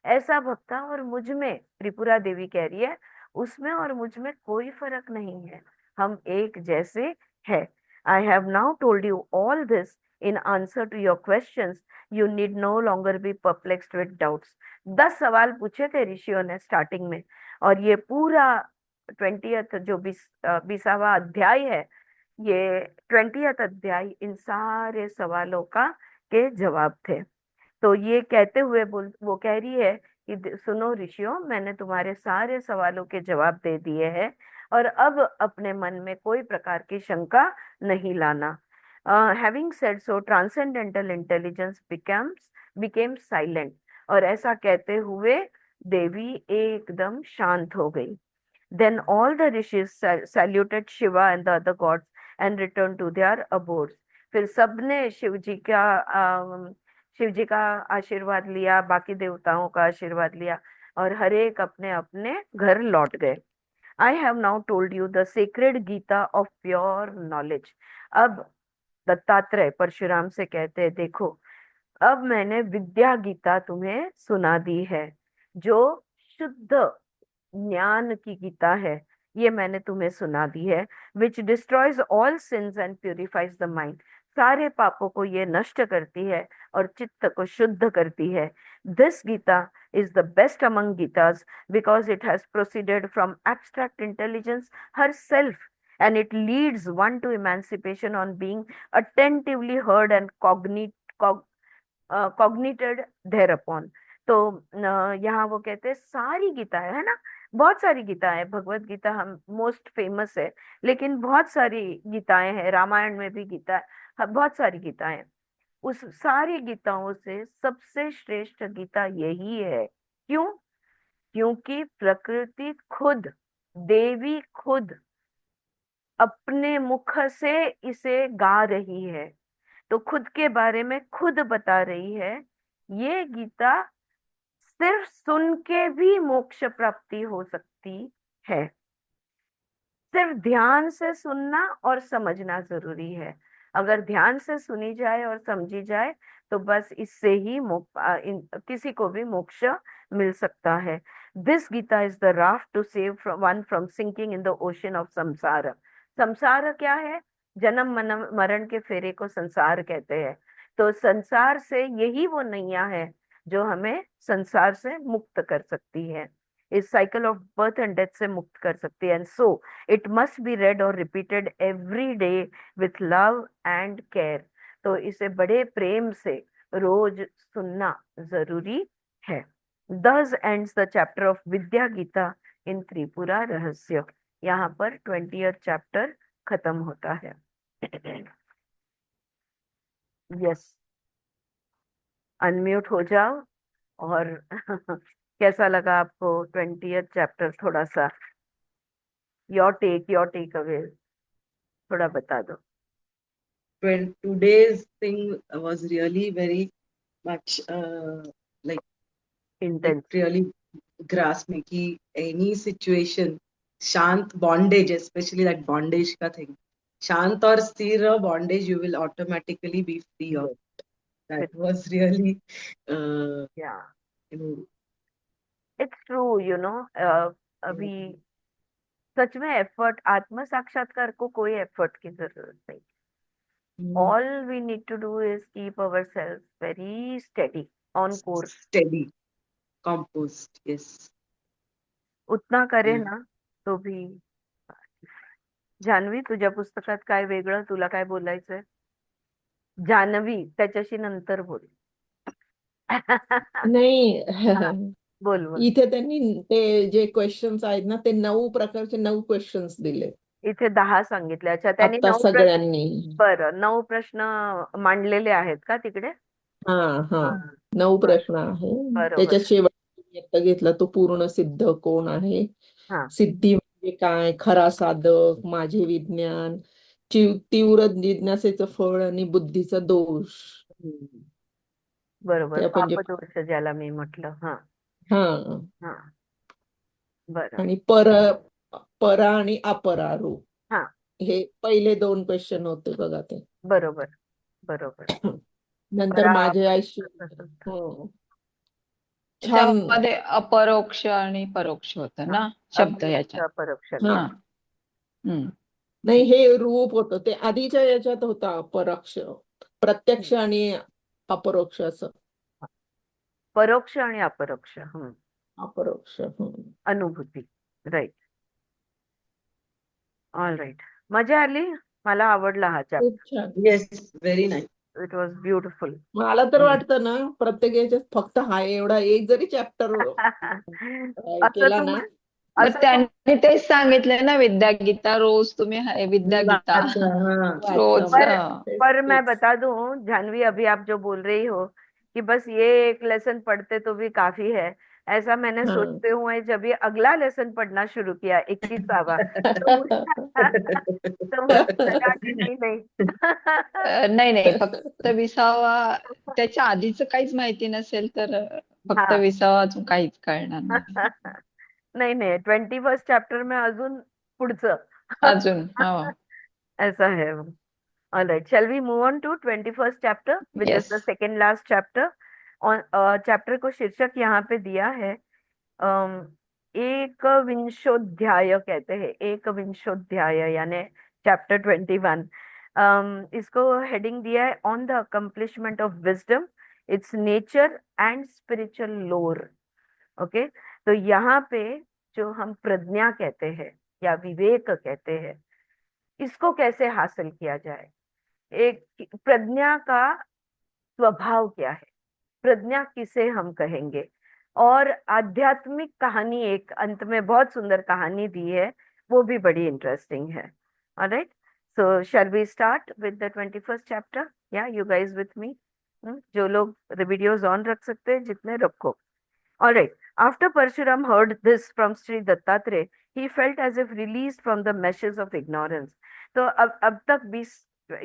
ऐसा भक्त और मुझ में, त्रिपुरा देवी कह रही है, उसमें और मुझ में कोई फर्क नहीं है, हम एक जैसे हैं। I have now told you all this in answer to your questions, you need no longer be perplexed with doubts. 10 सवाल पूछे थे ऋषियों ने स्टार्टिंग में, और ये पूरा 20th जो 20वां अध्याय है, ये 20th अध्याय इन सारे सवालों का के जवाब थे। तो ये कहते हुए वो कह रही है कि सुनो ऋषियों, मैंने तुम्हारे सारे सवालों के जवाब दे दिए हैं, और अब अपने मन में कोई प्रकार की शंका नहीं लाना। Having said so, transcendental intelligence became silent. और ऐसा कहते हुए देवी एकदम शांत हो गई। Then all the rishis saluted Shiva and the other gods and return to their abodes. फिर सबने शिव जी का आशीर्वाद लिया, बाकी देवताओं का आशीर्वाद लिया, और हर एक अपने अपने घर लौट गए। I have now told you the secret Gita of pure knowledge. अब दत्तात्रेय परशुराम से कहते हैं, देखो, अब मैंने विद्या गीता तुम्हें सुना दी है, जो शुद्ध ज्ञान की गीता है, ये मैंने तुम्हें सुना दी है। Which destroys all since and purifies the mind. सारे पापों को ये नष्ट करती है और चित्त को शुद्ध करती है। This Gita is the best among Gitas because it has proceeded from abstract intelligence herself, and it leads one to emancipation on being attentively heard and cognited thereupon। तो यहाँ वो कहते हैं सारी गीता है ना, बहुत सारी गीता है, भगवत गीता हम मोस्ट फेमस है, लेकिन बहुत सारी गीताएं हैं, रामायण में भी गीता है, बहुत सारी गीताएं हैं। उस सारी गीताओं से सबसे श्रेष्ठ गीता यही है। क्यों? क्योंकि प्रकृति खुद, देवी खुद अपने मुख से इसे गा रही है, तो खुद के बारे में खुद बता रही है। ये गीता सिर्फ सुन के भी मोक्ष प्राप्ति हो सकती है। सिर्फ ध्यान से सुनना और समझना जरूरी है। अगर ध्यान से सुनी जाए और समझी जाए तो बस इससे ही किसी को भी मोक्ष मिल सकता है। This Gita is the raft to save one from sinking in the ocean of samsara. संसार क्या है? जन्म मरण के फेरे को संसार कहते हैं। तो संसार से यही वो नैया है जो हमें संसार से मुक्त कर सकती है, इस cycle of birth and death से मुक्त कर सकती है। And so it must be read or repeated every day with love and care. तो इसे बड़े प्रेम से रोज सुनना जरूरी है। Thus ends the chapter of विद्या गीता इन त्रिपुरा रहस्य। यहाँ पर 20th चैप्टर खत्म होता है। यस, अनम्यूट हो जाओ। और कैसा लगा आपको 20th चैप्टर? थोड़ा सा योर टेक अवे थोड़ा बता दो।
When today's thing was really very much like it
intense.
really grasped me कि any situation शांत bondage, especially that bondage का thing, शांत और स्थिर bondage you will automatically be free of. That was really
या
you know
इट्स ट्रू, अभी सच में effort, आत्म साक्षात्कार को कोई एफर्ट की जरूरत नहीं। All we need to do is keep our self very steady on course.
steady composed. Yes.
उतना करे ना तो भी। जान्हवी, तुझ्या पुस्तकात काय वेगळं? तुला काय बोलायचंय? जान्हवी, त्याच्याशी नंतर बोल.
नाही
हा, बोल बोल.
इथे त्यांनी ते जे क्वेश्चन्स आहेत ना ते 9 प्रकारचे 9 क्वेश्चन्स दिले
इथे 10 सांगितले. अच्छा, त्यांनी
आता
9 प्रश्न,
सगळ्यांनी.
बरं 9 प्रश्न मांडलेले आहेत का तिकडे?
हा हा
हा,
9
बरं,
प्रश्न आहे.
बरोबर.
त्याच्यात शेवट घेतला तो पूर्ण सिद्ध कोण आहे,
हा,
सिद्धी म्हणजे काय, खरा साधक, माझे विज्ञान, तीव्र जिज्ञासेचं फळ आणि बुद्धीचा दोष.
हम्म, बरोबर.
ते आपण जे
पापदोष ज्याला मी म्हटलं. हा
हा
हा, बरं.
आणि परा आणि अपरा रूप,
हा,
हे पहिले 2 क्वेश्चन होते बघा ते.
बरोबर बरोबर.
नंतर माझे ऐश्वर्य. हो, छान.
त्याच्यामध्ये अपरोक्ष आणि परोक्ष होतं ना शब्द याच्यात.
परोक्ष.
हा
हा. हम्म.
नाही, हे रूप होतं ते आधीच्या याच्यात होता अपरोक्ष, प्रत्यक्ष आणि अपरोक्ष असं.
परोक्ष आणि अपरोक्ष.
अपरोक्ष.
अनुभूती. राईट. All right. मजा आली, मला आवडला हा चॅप्टर.
खूप छान.
Yes, very nice.
It was beautiful.
मला तर वाटतं ना प्रत्येक याच्यात फक्त हा एवढा एक जरी चॅप्टर
असं
केला
तुम
ना.
मग
असं
त्यांनी तेच सांगितलंय ना, विद्या गीता रोज तुम्ही विद्या गीता
हाँ
रोज.
पर मैं बता दूं जानवी, अभी आप जो बोल रही हो कि बस ये एक लेसन पढ़ते तो भी काफी है, ऐसा मैंने
हाँ.
सोचते हुए जब ये अगला लेसन पढ़ना शुरू किया 21वां, तो तो मुझे लगा कि नहीं नहीं.
नाही नाही, फक्त 20वा, त्याच्या आधीच काहीच माहिती नसेल तर फक्त
हाँ.
20वा अजून काहीच कळणार नाही.
नहीं नहीं, 21st चैप्टर में अजून पुढचं.
अजून
ऐसा है. All right, shall we move on to 21st chapter, which is
Yes.
the second last chapter. On chapter को शीर्षक यहाँ पे दिया है एक विंशोध्याय कहते हैं. एक विंशोध्याय यानी चैप्टर 21. इसको हेडिंग दिया है on the accomplishment of wisdom, it's nature and spiritual लोर. ओके, तो यहाँ पे जो हम प्रज्ञा कहते हैं या विवेक कहते हैं, इसको कैसे हासिल किया जाए, एक प्रज्ञा का स्वभाव क्या है, प्रज्ञा किसे हम कहेंगे, और आध्यात्मिक कहानी एक अंत में बहुत सुंदर कहानी दी है, वो भी बड़ी इंटरेस्टिंग है. Alright, so shall we start with the 21st chapter? या यू गाइज विथ मी? जो लोग वीडियोस ऑन रख सकते हैं जितने रखो. Alright. After Parshuram heard this from Sri Dattatreya, he felt as if released from the meshes of ignorance. तो अब तक 20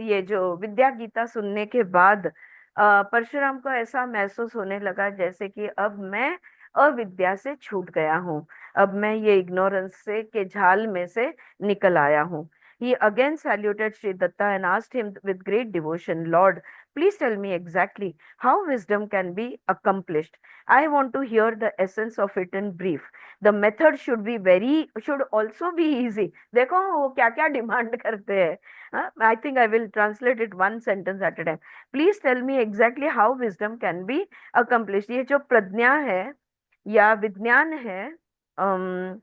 ये जो विद्या गीता सुनने के बाद परशुराम को ऐसा महसूस होने लगा जैसे कि अब मैं अविद्या से छूट गया हूँ, अब मैं ये इग्नोरेंस से के झाल में से निकल आया हूँ. He again saluted Sri Datta and asked him with great devotion, Lord, please tell me exactly how wisdom can be accomplished. I want to hear the essence of it in brief. The method should also be easy. देखो वो क्या क्या demand करते हैं. I think I will translate it one sentence at a time. Please tell me exactly how wisdom can be accomplished. ये जो प्रज्ञा है या विज्ञान है, अम,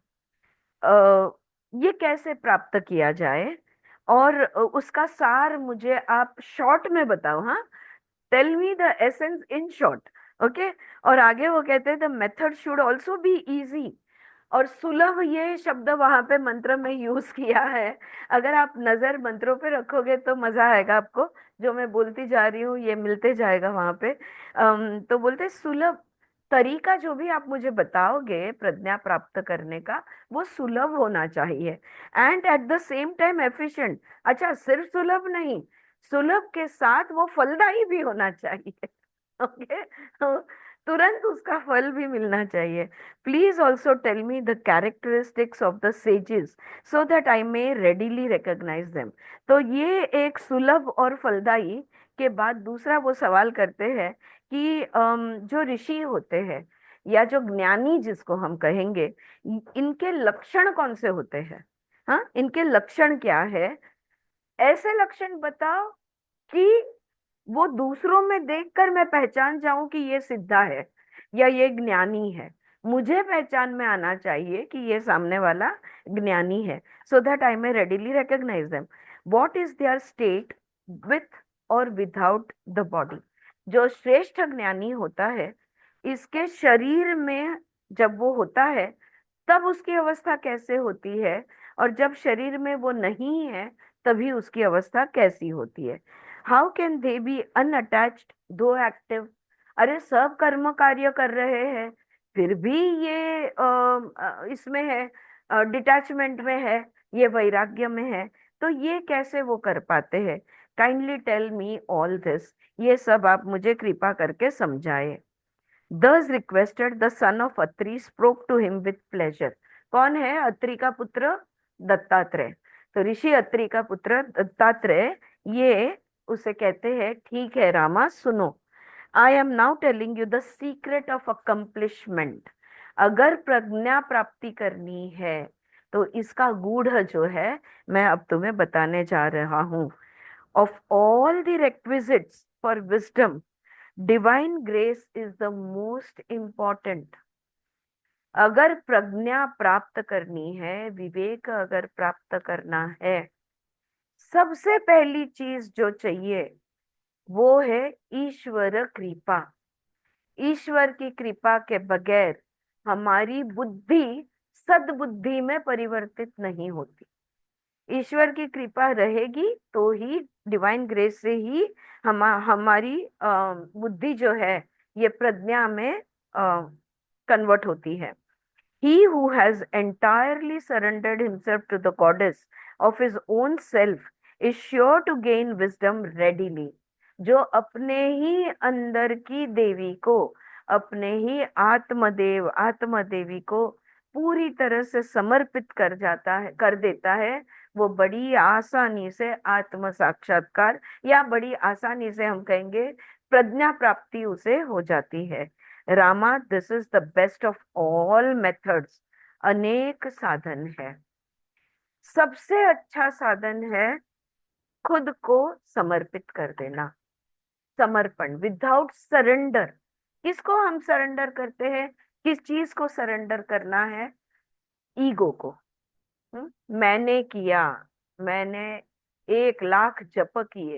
अ, ये कैसे प्राप्त किया जाए, और उसका सार मुझे आप शॉर्ट में बताओ. हाँ, tell me the essence in short. Okay. और आगे वो कहते हैं the method should also be easy. और सुलभ ये शब्द वहां पे मंत्र में यूज किया है. अगर आप नजर मंत्रों पे रखोगे तो मजा आएगा आपको. जो मैं बोलती जा रही हूँ ये मिलते जाएगा वहां पे. तो बोलते सुलभ तरीका जो भी आप मुझे बताओगे प्रज्ञा प्राप्त करने का, वो सुलभ होना चाहिए and at the same time efficient. अच्छा, सिर्फ सुलभ नहीं, सुलभ के साथ वो फलदायी भी होना चाहिए. ओके. तुरंत उसका फल भी मिलना चाहिए. Please also tell me the characteristics of the sages so that I may readily recognise them. तो ये एक सुलभ और फलदायी के बाद दूसरा वो सवाल करते हैं कि जो ऋषि होते हैं या जो ज्ञानी जिसको हम कहेंगे, इनके लक्षण कौन से होते हैं. हाँ, इनके लक्षण क्या है. ऐसे लक्षण बताओ कि वो दूसरों में देखकर मैं पहचान जाऊं कि ये सिद्धा है या ये ज्ञानी है. मुझे पहचान में आना चाहिए कि ये सामने वाला ज्ञानी है, so that I may readily recognise them. What is their state with और विदाउट द बॉडी. जो श्रेष्ठ ज्ञानी होता है, इसके शरीर में जब वो होता है तब उसकी अवस्था कैसे होती है, और जब शरीर में वो नहीं है तभी उसकी अवस्था कैसी होती है. How can they B unattached दो एक्टिव. अरे सब कर्म कार्य कर रहे हैं फिर भी ये इसमें है, डिटैचमेंट में है, ये वैराग्य में है. तो ये कैसे वो कर पाते हैं. Kindly tell me all this. ये सब आप मुझे कृपा करके समझाए. Thus requested, the son of Atri spoke to him with pleasure. कौन है अत्रि का पुत्र? दत्तात्रेय. तो ऋषि अत्रि का पुत्र दत्तात्रेय ये उसे कहते हैं, ठीक है रामा सुनो. I am now telling you the secret of accomplishment. अगर प्रज्ञा प्राप्ति करनी है तो इसका गूढ़ जो है मैं अब तुम्हें बताने जा रहा हूँ. Of all the requisites for wisdom, divine grace is the most important. अगर प्रज्ञा प्राप्त करनी है, विवेक अगर प्राप्त करना है, सबसे पहली चीज जो चाहिए वो है ईश्वर कृपा. ईश्वर की कृपा के बगैर हमारी बुद्धि सद्बुद्धि में परिवर्तित नहीं होती. ईश्वर की कृपा रहेगी तो ही, डिवाइन ग्रेस से ही हमारी बुद्धि जो है ये प्रज्ञा में कन्वर्ट होती है. He who has entirely surrendered himself to the goddess of his own self is sure to gain wisdom readily. जो अपने ही अंदर की देवी को, अपने ही आत्मदेवी को पूरी तरह से समर्पित कर देता है, वो बड़ी आसानी से आत्म साक्षात्कार या बड़ी आसानी से हम कहेंगे प्रज्ञा प्राप्ति उसे हो जाती है. Rama, this is the best of all methods. अनेक साधन है, सबसे अच्छा साधन है खुद को समर्पित कर देना. समर्पण विदाउट सरेंडर. किसको हम सरेंडर करते हैं? किस चीज को सरेंडर करना है? ईगो को. मैंने किया, मैंने 1,00,000 जप किए.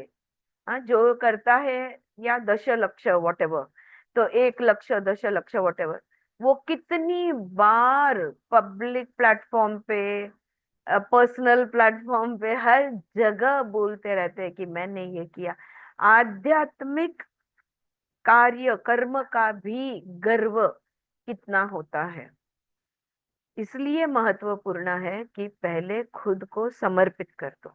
हाँ, जो करता है या 10 लक्ष वॉटेवर, तो 1 लक्ष 10 लक्ष वॉटेवर, वो कितनी बार पब्लिक प्लेटफॉर्म पे, पर्सनल प्लेटफॉर्म पे, हर जगह बोलते रहते हैं कि मैंने ये किया. आध्यात्मिक कार्य कर्म का भी गर्व कितना होता है. इसलिए महत्वपूर्ण है कि पहले खुद को समर्पित कर दो.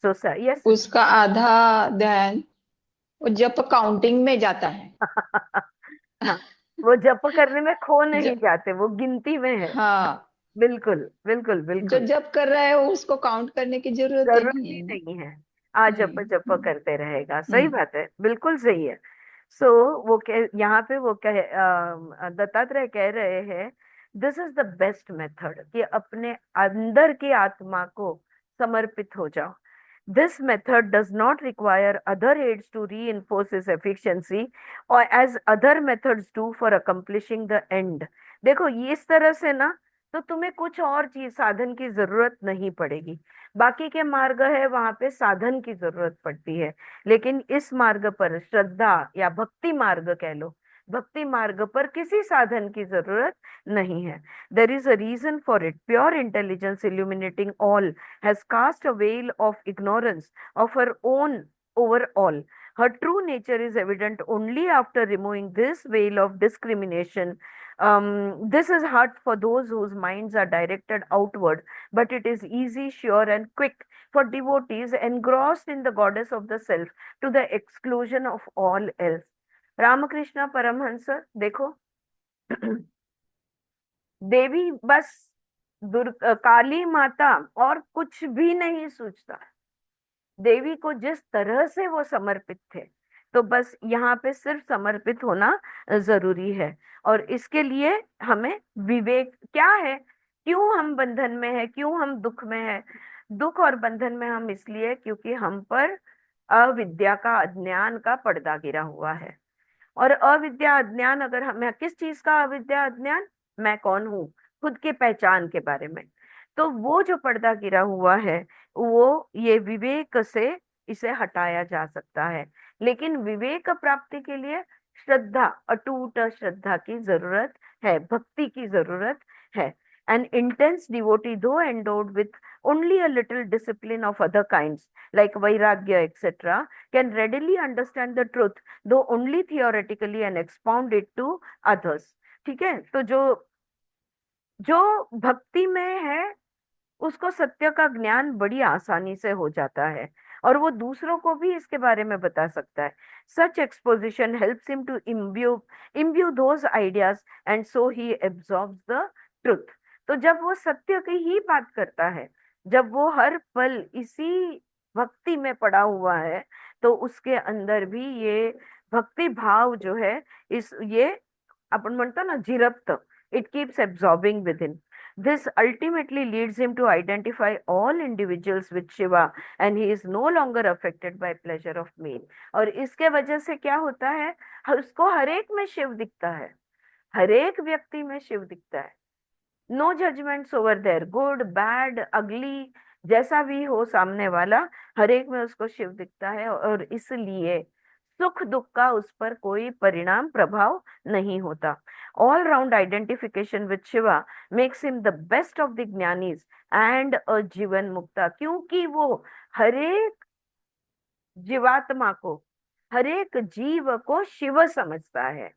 So sir, yes.
उसका आधा ध्यान वो जप काउंटिंग में जाता है.
हाँ, वो जप करने में खो नहीं
ज,
जाते, वो गिनती में है.
हाँ
बिल्कुल बिल्कुल
जो
बिल्कुल।
जब कर रहा है वो उसको काउंट करने की जरूरत ही
जरूरत
नहीं
ही
है ना।
नहीं है, आ जप जप
हम्म।
करते रहेगा, सही
हम्म।
बात है, बिल्कुल सही है। सो वो कह, यहाँ पे वो कह दत्तात्रेय कह रहे हैं, this is the best method, कि अपने अंदर की आत्मा को समर्पित हो जाओ। This method does not require other aids to reinforce its efficiency और as other methods do for accomplishing the end. देखो ये इस तरह से ना, तो तुम्हें कुछ और चीज साधन की जरूरत नहीं पड़ेगी। बाकी के मार्ग है वहां पे साधन की जरूरत पड़ती है, लेकिन इस मार्ग पर, श्रद्धा या भक्ति मार्ग कह लो, भक्ति मार्ग पर किसी साधन की जरूरत नहीं है। There is a reason for it, pure intelligence illuminating all has cast a veil of ignorance of her own over all. Her true nature is evident only after removing this veil of discrimination. This is hard for those whose minds are directed outward, but it is easy, sure, and quick for devotees engrossed in the goddess of the self to the exclusion of all else. Ramakrishna Paramahansa देखो, देवी बस काली माता, और कुछ भी नहीं सूझता। देवी को जिस तरह से वो समर्पित थे, तो बस यहाँ पे सिर्फ समर्पित होना जरूरी है। और इसके लिए हमें विवेक क्या है, क्यों हम बंधन में है, क्यों हम दुख में है। दुख और बंधन में हम इसलिए क्योंकि हम पर अविद्या का, अज्ञान का पर्दा गिरा हुआ है। और अविद्या अज्ञान, अगर हमें किस चीज का अविद्या अज्ञान, मैं कौन हूँ, खुद की पहचान के बारे में, तो वो जो पर्दा गिरा हुआ है, वो ये विवेक से इसे हटाया जा सकता है। लेकिन विवेक प्राप्ति के लिए श्रद्धा, अटूट श्रद्धा की जरूरत है, भक्ति की जरूरत है। An intense devotee, though endowed with only a little discipline of other kinds, like vairagya, etc., can readily understand the truth, though only theoretically, and expound it to others. ठीक है, तो जो जो भक्ति में है, उसको सत्य का ज्ञान बड़ी आसानी से हो जाता है, और वो दूसरों को भी इसके बारे में बता सकता है। Such exposition helps him to imbue those ideas, and so he absorbs the truth. तो जब वो सत्य की ही बात करता है, जब वो हर पल इसी भक्ति में पड़ा हुआ है, तो उसके अंदर भी ये भक्ति भाव जो है, इस ये आपण म्हणतो ना झिरपत, it keeps absorbing within. This ultimately leads him to identify all individuals with Shiva, and he is no longer affected by pleasure of male. और इसके वजह से क्या होता है, उसको हर एक में शिव दिखता है, हर एक व्यक्ति में शिव दिखता है। No judgments over there, good bad ugly, जैसा भी हो सामने वाला, हर एक में उसको शिव दिखता है, और इसलिए सुख दुख का उस पर कोई परिणाम प्रभाव नहीं होता। All round identification with Shiva makes him the best of the Giani's and अ जीवन मुक्ता, क्योंकि वो हरेक जीवात्मा को, हरेक जीव को शिव समझता है,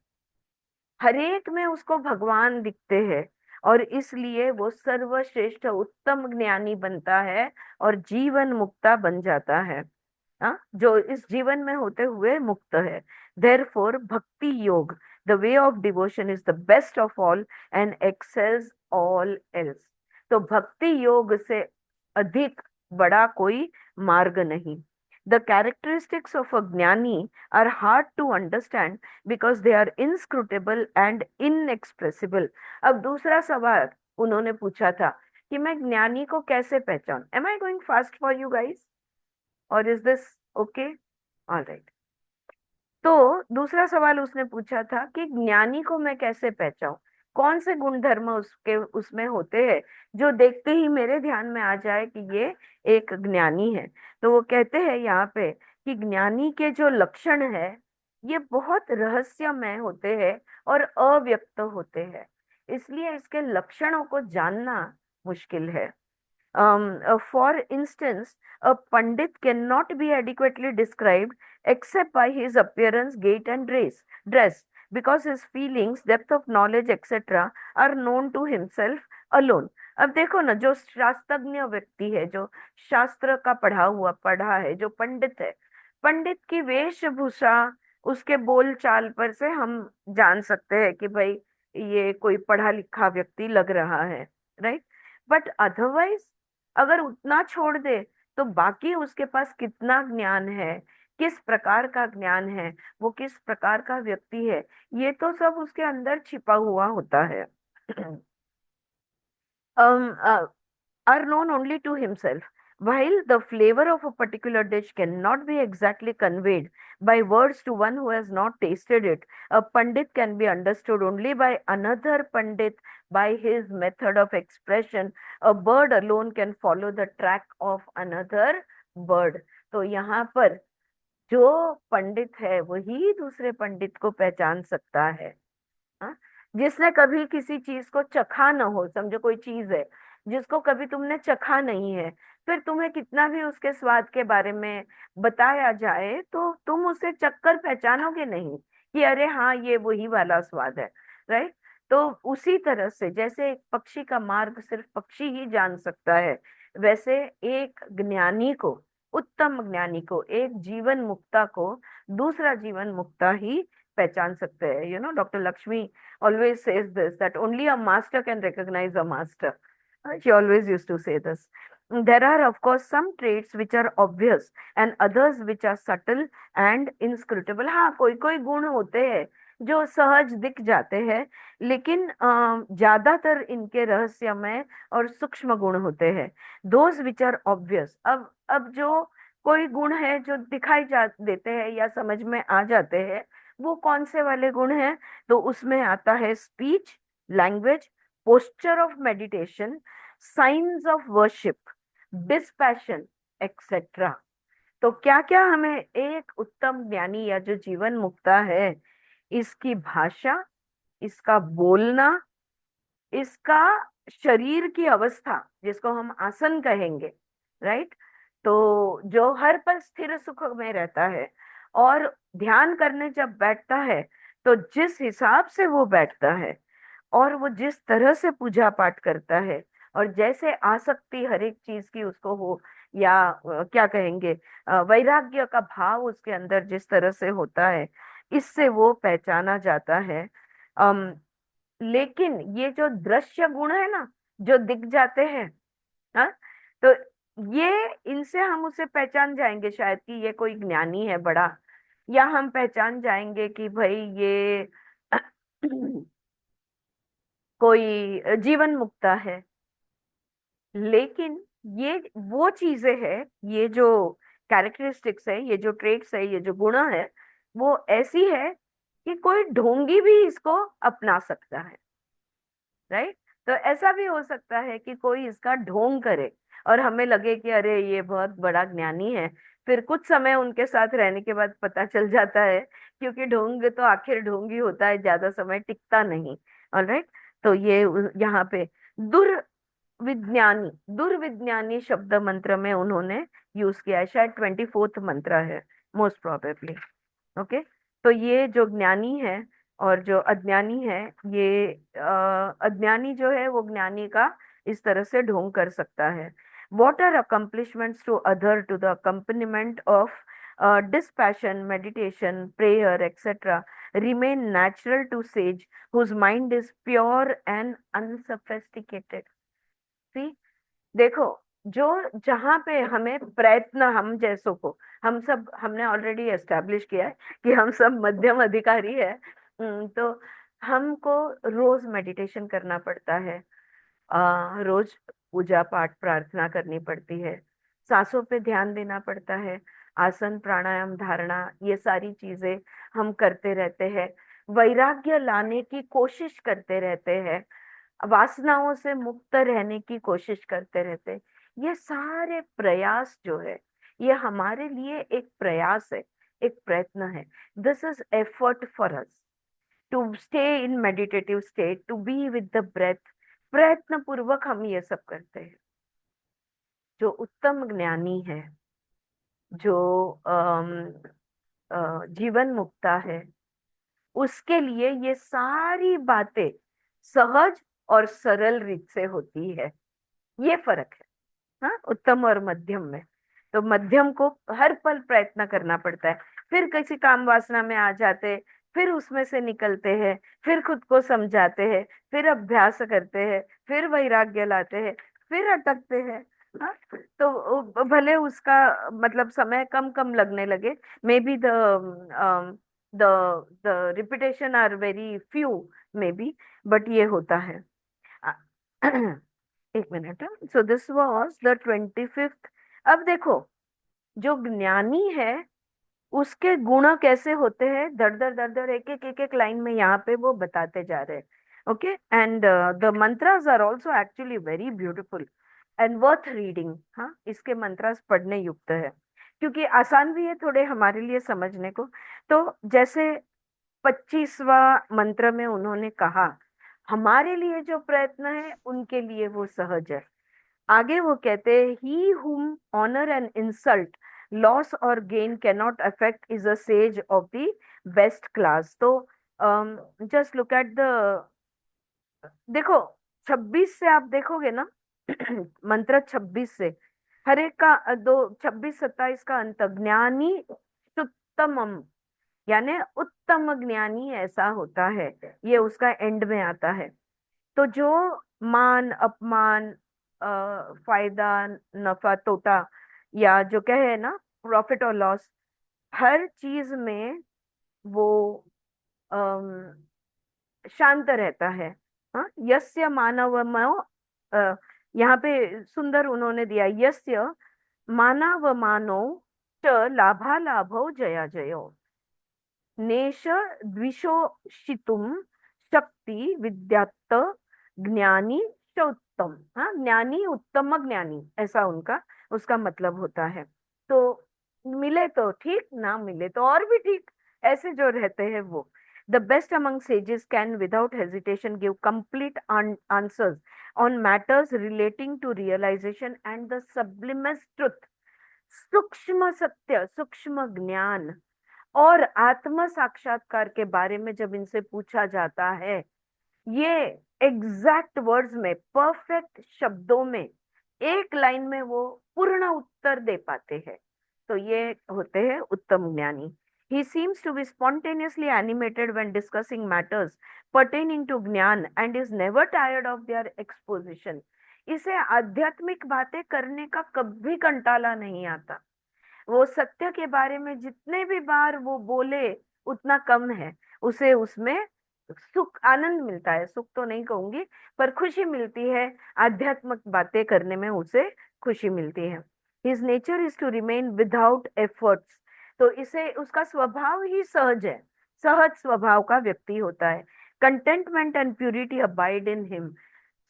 हरेक में उसको भगवान दिखते हैं, और इसलिए वो सर्वश्रेष्ठ उत्तम ज्ञानी बनता है और जीवन मुक्ता बन जाता है। हाँ, जो इस जीवन में होते हुए मुक्त है। Therefore Bhakti Yoga, the way of devotion, is the best of all and excels all else. तो भक्ति योग से अधिक बड़ा कोई मार्ग नहीं। The characteristics of a jnani are hard to understand because they are inscrutable and inexpressible. अब दूसरा सवाल उन्होंने पूछा था कि मैं ज्ञानी को कैसे पहचान, am I going fast for you guys, or is this okay, all right. तो दूसरा सवाल उसने पूछा था कि ज्ञानी को मैं कैसे पहचाऊं, कौन से गुण धर्म उसके उसमें होते हैं जो देखते ही मेरे ध्यान में आ जाए कि ये एक ज्ञानी है। तो वो कहते हैं यहाँ पे कि ज्ञानी के जो लक्षण है, ये बहुत रहस्यमय होते हैं और अव्यक्त होते हैं, इसलिए इसके लक्षणों को जानना मुश्किल है। For instance, a Pandit cannot be adequately described except by his appearance, gait, and dress, because his feelings, depth of knowledge, etc., are known to himself alone. अब देखो ना, जो शास्त्रज्ञ व्यक्ति है, जो शास्त्र का पढ़ा है, जो पंडित है, पंडित की वेशभूषा, उसके बोल चाल पर से हम जान सकते हैं कि भाई ये कोई पढ़ा लिखा व्यक्ति लग रहा है। राइट। बट अदरवाइज अगर उतना छोड़ दे तो बाकी उसके पास कितना ज्ञान है, किस प्रकार का ज्ञान है, वो किस प्रकार का व्यक्ति है, ये तो सब उसके अंदर छिपा हुआ होता है। Are known only to himself. While the flavor of a particular dish cannot be exactly conveyed by words to one who has not tasted it, a pandit can be understood only by another pandit by his method of expression. A bird alone can follow the track of another bird. तो यहाँ पर जो पंडित है वही दूसरे पंडित को पहचान सकता है। हाँ? जिसने कभी किसी चीज को चखा न हो, समझो कोई चीज है जिसको कभी तुमने चखा नहीं है, फिर तुम्हें कितना भी उसके स्वाद के बारे में बताया जाए तो तुम उसे चखकर पहचानोगे नहीं कि अरे हाँ ये वही वाला स्वाद है। राइट। तो उसी तरह से जैसे एक पक्षी का मार्ग सिर्फ पक्षी ही जान सकता है, वैसे एक ज्ञानी को, उत्तम ज्ञानी को, एक जीवन मुक्ता को दूसरा जीवन मुक्ता ही पहचान सकते हैं। You know, doctor Lakshmi always says this, that only a master can recognize a master. She always used to say this. There are of course some traits which are obvious and others which are subtle and inscrutable. हाँ, कोई कोई गुण होते हैं जो सहज दिख जाते हैं, लेकिन ज्यादातर इनके रहस्यमय और सूक्ष्म गुण होते हैं। Those which are obvious, अब जो कोई गुण है जो दिखाई जा देते हैं या समझ में आ जाते हैं, वो कौन से वाले गुण हैं? तो उसमें आता है speech, language, posture of meditation, science of worship, dispassion, etcetera. तो क्या क्या हमें एक उत्तम ज्ञानी या जो जीवन मुक्ता है, इसकी भाषा, इसका बोलना, इसका शरीर की अवस्था जिसको हम आसन कहेंगे, राइट, तो जो हर पल स्थिर सुख में रहता है और ध्यान करने जब बैठता है तो जिस हिसाब से वो बैठता है और वो जिस तरह से पूजा पाठ करता है और जैसे आसक्ति हर एक चीज की उसको हो, या क्या कहेंगे, वैराग्य का भाव उसके अंदर जिस तरह से होता है, इससे वो पहचाना जाता है। लेकिन ये जो दृश्य गुण है ना, जो दिख जाते हैं, हाँ, तो ये इनसे हम उसे पहचान जाएंगे शायद कि ये कोई ज्ञानी है बड़ा, या हम पहचान जाएंगे कि भाई ये कोई जीवन मुक्ता है। लेकिन ये वो चीजें हैं, ये जो कैरेक्टरिस्टिक्स है, ये जो ट्रेट्स है, ये जो गुण है, वो ऐसी है कि कोई ढोंगी भी इसको अपना सकता है। राइट। तो ऐसा भी हो सकता है कि कोई इसका ढोंग करे और हमें लगे कि अरे ये बहुत बड़ा ज्ञानी है, फिर कुछ समय उनके साथ रहने के बाद पता चल जाता है, क्योंकि ढोंग तो आखिर ढोंग ही होता है, ज्यादा समय टिकता नहीं। ऑलराइट। तो ये यहाँ पे दुर्विज्ञानी, दुर्विज्ञानी शब्द मंत्र में उन्होंने यूज किया है, शायद 24th मंत्र है मोस्ट प्रोबेबली। ओके। तो ये जो ज्ञानी है और जो अज्ञानी है, ये अज्ञानी जो है वो ज्ञानी का इस तरह से ढोंग कर सकता है। What are accomplishments to other to the accompaniment of dispassion, meditation, prayer, etc. remain natural to sage whose mind is pure and unsophisticated. See, देखो, जो जहाँ पे हमें प्रयत्न, हम जैसों को, हम सब, हमने ऑलरेडी एस्टेब्लिश किया है कि हम सब मध्यम अधिकारी है, तो हमको रोज मेडिटेशन करना पड़ता है, रोज पूजा पाठ प्रार्थना करनी पड़ती है, सांसों पे ध्यान देना पड़ता है, आसन प्राणायाम धारणा, ये सारी चीजें हम करते रहते हैं, वैराग्य लाने की कोशिश करते रहते हैं, वासनाओं से मुक्त रहने की कोशिश करते रहते हैं। ये सारे प्रयास जो है, ये हमारे लिए एक प्रयास है, एक प्रयत्न है। This is effort for us to stay in meditative state, to be with the breath. प्रयत्न पूर्वक हम ये सब करते हैं। जो उत्तम ज्ञानी है, जो जीवन मुक्ता है, उसके लिए ये सारी बातें सहज और सरल रीत से होती है। ये फर्क है, हाँ, उत्तम और मध्यम में। तो मध्यम को हर पल प्रयत्न करना पड़ता है, फिर किसी काम वासना में आ जाते, फिर उसमें से निकलते हैं, फिर खुद को समझाते हैं, फिर अभ्यास करते हैं, फिर वैराग्य लाते हैं, फिर अटकते हैं। हाँ, तो भले उसका मतलब समय कम कम लगने लगे, may be the the repetition are very few, may be, but ये होता है। अ, एक मिनट। So this was the 25th। अब देखो, जो ज्ञानी है उसके गुण कैसे होते हैं, दर दर दर दर एक एक लाइन में यहाँ पे वो बताते जा रहे हैं। Okay, and the mantras are also actually very beautiful and worth reading. हाँ, इसके मंत्रास पढ़ने युक्त है, क्योंकि आसान भी है थोड़े हमारे लिए समझने को। तो जैसे 25वां मंत्र में उन्होंने कहा, हमारे लिए जो प्रयत्न है उनके लिए वो सहज है। आगे वो कहते हैं, ही whom honor and insult, loss or gain cannot affect is a sage of the best class। तो जस्ट लुक एट द, देखो 26 से आप देखोगे ना, मंत्र 26 से हर एक का दो, 26 27 का अंत, ज्ञानी सुत्तमम, यानी उत्तम ज्ञानी ऐसा होता है, ये उसका एंड में आता है। तो जो मान अपमान, फायदा नफा तोटा, या जो कहे ना प्रॉफिट और लॉस, हर चीज में वो अम, शांत रहता है। हाँ, यस्य मानवमो, अ, यहाँ पे सुंदर उन्होंने दिया, यस्य मानवमानो च लाभा लाभो जया जयो, नेश द्विषोषितुम शक्ति विद्यात्त ज्ञानी च उत्तम। हाँ, ज्ञानी उत्तम ज्ञानी, ऐसा उनका उसका मतलब होता है। तो मिले तो ठीक, ना मिले तो और भी ठीक, ऐसे जो रहते हैं वो। The best among sages can without hesitation give complete answers on matters relating to realisation and the sublimest truth. सूक्ष्म सत्य, सूक्ष्म ज्ञान और आत्म साक्षात्कार के बारे में जब इनसे पूछा जाता है, ये एग्जैक्ट वर्ड्स में, परफेक्ट शब्दों में, एक लाइन में वो पूर्ण उत्तर दे पाते हैं। तो ये होते हैं उत्तम ज्ञानी। He seems to be spontaneously animated when discussing matters pertaining to ज्ञान and is never tired of their exposition। इसे आध्यात्मिक बातें करने का कभी कंटाला नहीं आता। वो सत्य के बारे में जितने भी बार वो बोले उतना कम है, उसे उसमें सुख आनंद मिलता है, सुख तो नहीं कहूंगी पर खुशी मिलती है, आध्यात्मिक बातें करने में उसे खुशी मिलती है। His nature is to remain without efforts. तो इसे, उसका स्वभाव ही सहज है, सहज स्वभाव का व्यक्ति होता है। Contentment and purity abide in him.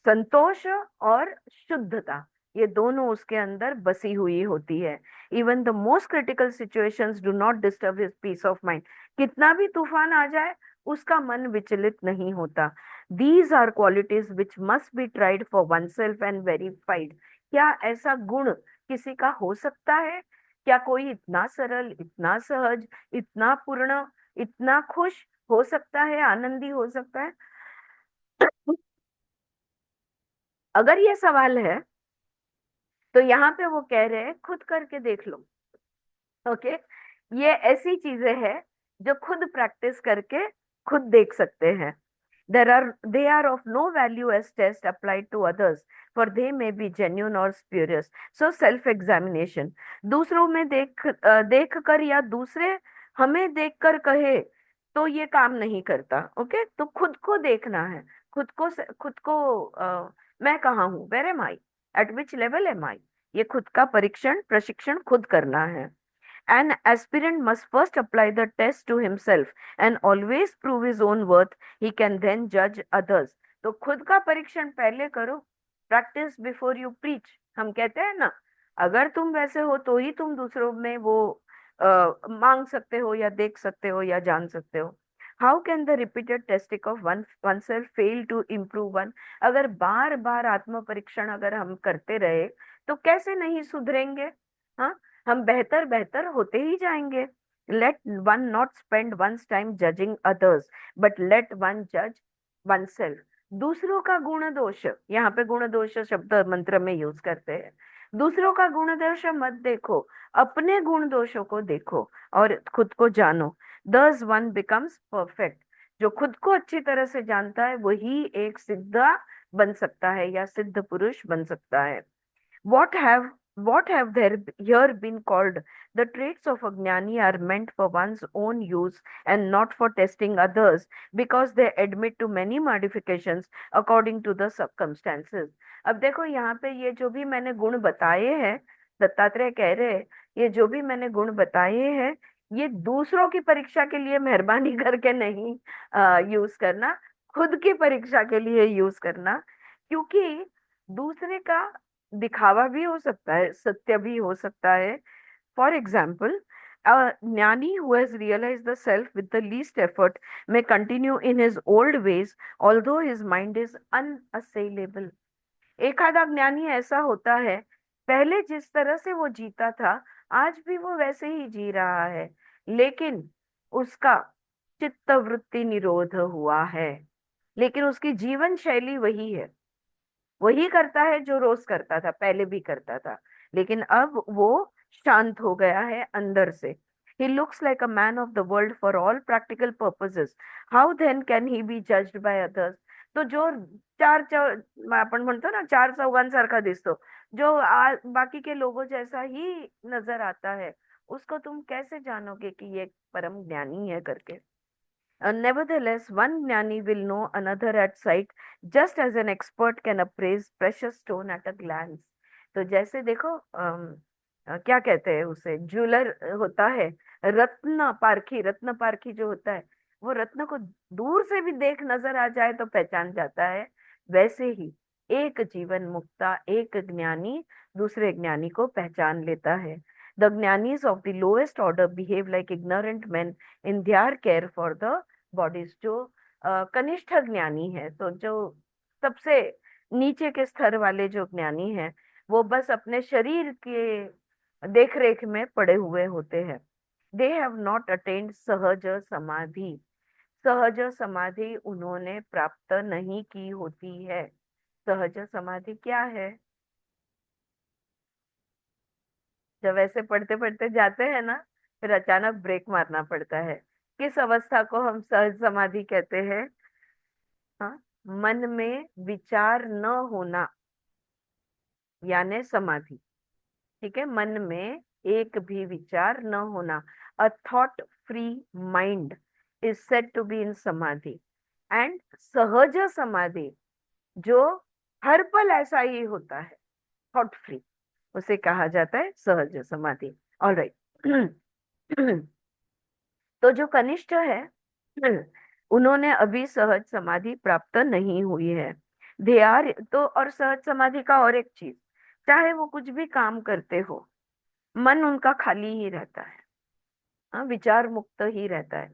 संतोष और शुद्धता, ये दोनों उसके अंदर बसी हुई होती है। Even the most critical situations do not disturb his peace of mind. कितना भी तूफान आ जाए उसका मन विचलित नहीं होता। These are qualities which must be tried for one self and verified. क्या ऐसा गुण किसी का हो सकता है? क्या कोई इतना सरल, इतना सहज, इतना पूर्ण, इतना खुश हो सकता है, आनंदी हो सकता है? अगर ये सवाल है तो यहाँ पे वो कह रहे हैं खुद करके देख लो। ओके, ये ऐसी चीजें हैं जो खुद प्रैक्टिस करके खुद देख सकते हैं। they are of no value as test applied to others, for they may be genuine or spurious। So self examination, दूसरों में देख कर या दूसरे हमें देख कर कहे तो ये काम नहीं करता। ओके, तो खुद को देखना है, मैं कहाँ हूँ, where am I, at which level am I, ये खुद का परीक्षण प्रशिक्षण खुद करना है। An aspirant must first apply the test to himself and always prove his own worth. He can then judge others। तो खुद का परीक्षण पहले करो, प्रैक्टिस बिफोर यू प्रीच, हम कहते हैं ना। अगर तुम वैसे हो तो ही तुम दूसरों में वो मांग सकते हो या देख सकते हो या जान सकते हो। How can the repeated testing of one self fail to improve one. अगर बार बार आत्म परीक्षण अगर हम करते रहे तो कैसे नहीं सुधरेंगे? हाँ, हम बेहतर बेहतर होते ही जाएंगे। Let one not spend one's time judging others, but let one जज वन सेल्फ। दूसरों का गुण दोष, यहाँ पे गुण दोष शब्द मंत्र में यूज करते हैं। दूसरों का गुण दोष मत देखो, अपने गुण दोषों को देखो और खुद को जानो। Thus one becomes perfect। जो खुद को अच्छी तरह से जानता है वही एक सिद्धा बन सकता है या सिद्ध पुरुष बन सकता है। What have there here been called the traits of a jnani are meant for one's own use and not for testing others, because they admit to many modifications according to the circumstances। अब देखो यहाँ पे ये जो भी मैंने गुण बताए हैं, दत्तात्रेय कह रहे हैं ये जो भी मैंने गुण बताए हैं ये दूसरों की परीक्षा के लिए मेहरबानी करके नहीं यूज करना, खुद की परीक्षा के लिए यूज करना। क्योंकि दूसरे का दिखावा भी हो सकता है, सत्य भी हो सकता है। For example, a jnani who has realized the self with the least effort may continue in his old ways although his mind is unassailable। एक आधा ज्ञानी ऐसा होता है, पहले जिस तरह से वो जीता था आज भी वो वैसे ही जी रहा है, लेकिन उसका चित्त वृत्ति निरोध हुआ है, लेकिन उसकी जीवन शैली वही है, वही करता है जो रोज करता था, पहले भी करता था, लेकिन अब वो शांत हो गया है अंदर से। He looks like a man of the world for all practical purposes. How then can he be judged by others? तो जो आपण म्हणतो ना चार चौघांसारखा दिसतो, जो बाकी के लोगों जैसा ही नजर आता है, उसको तुम कैसे जानोगे कि ये परम ज्ञानी है करके। Nevertheless, one jnani will know another at sight, just as an expert can appraise precious stone at a glance। तो जैसे देखो क्या कहते हैं उसे, ज्वेलर होता है, रत्न पारखी जो होता है, वो रत्न को दूर से भी देख नजर आ जाए तो पहचान जाता है। वैसे ही एक जीवन मुक्ता, एक ज्ञानी दूसरे ज्ञानी को पहचान लेता है। The jnanis of the lowest order behave like ignorant men in their care for the bodies। जो कनिष्ठ ज्ञानी है, तो जो सबसे नीचे के स्तर वाले जो ज्ञानी है, वो बस अपने शरीर के देख रेख में पड़े हुए होते हैं। They have not attained सहज समाधि। सहज समाधि उन्होंने प्राप्त नहीं की होती है। सहज समाधि क्या है? जब ऐसे पढ़ते पढ़ते जाते हैं ना, फिर अचानक ब्रेक मारना पड़ता है। किस अवस्था को हम सहज समाधि कहते हैं? हाँ, मन में विचार न होना यानी समाधि। ठीक है, मन में एक भी विचार न होना। A thought free mind is said to be in samadhi. And सहज समाधि जो हर पल ऐसा ही होता है, थॉट फ्री, उसे कहा जाता है सहज समाधि। ऑलराइट। तो जो कनिष्ठ है उन्होंने अभी सहज समाधि प्राप्त नहीं हुई है। दे आर तो, और सहज समाधि का और एक चीज, चाहे वो कुछ भी काम करते हो, मन उनका खाली ही रहता है, हाँ, विचार मुक्त ही रहता है,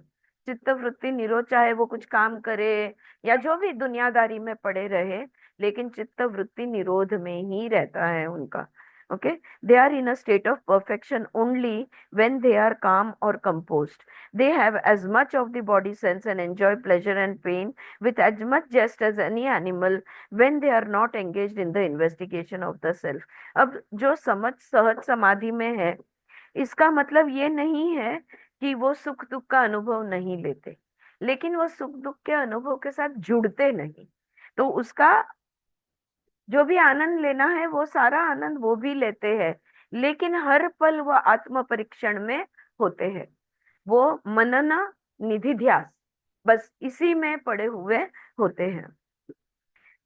चित्त वृत्ति निरोध, चाहे वो कुछ काम करे या जो भी दुनियादारी में पड़े रहे, लेकिन चित्त वृत्ति निरोध में ही रहता है उनका। Okay, they are in a state of perfection only when they are calm or composed। They have as much of the body sense and enjoy pleasure and pain with as much zest as any animal when they are not engaged in the investigation of the self। अब जो समझ सहज समाधि में है, इसका मतलब ये नहीं है कि वो सुख दुख का अनुभव नहीं लेते, लेकिन वो सुख दुख के अनुभव के साथ जुड़ते नहीं। तो उसका जो भी आनंद लेना है वो सारा आनंद वो भी लेते हैं, लेकिन हर पल वो आत्म परीक्षण में होते हैं। वो मनन निधिध्यास, बस इसी में पड़े हुए होते हैं।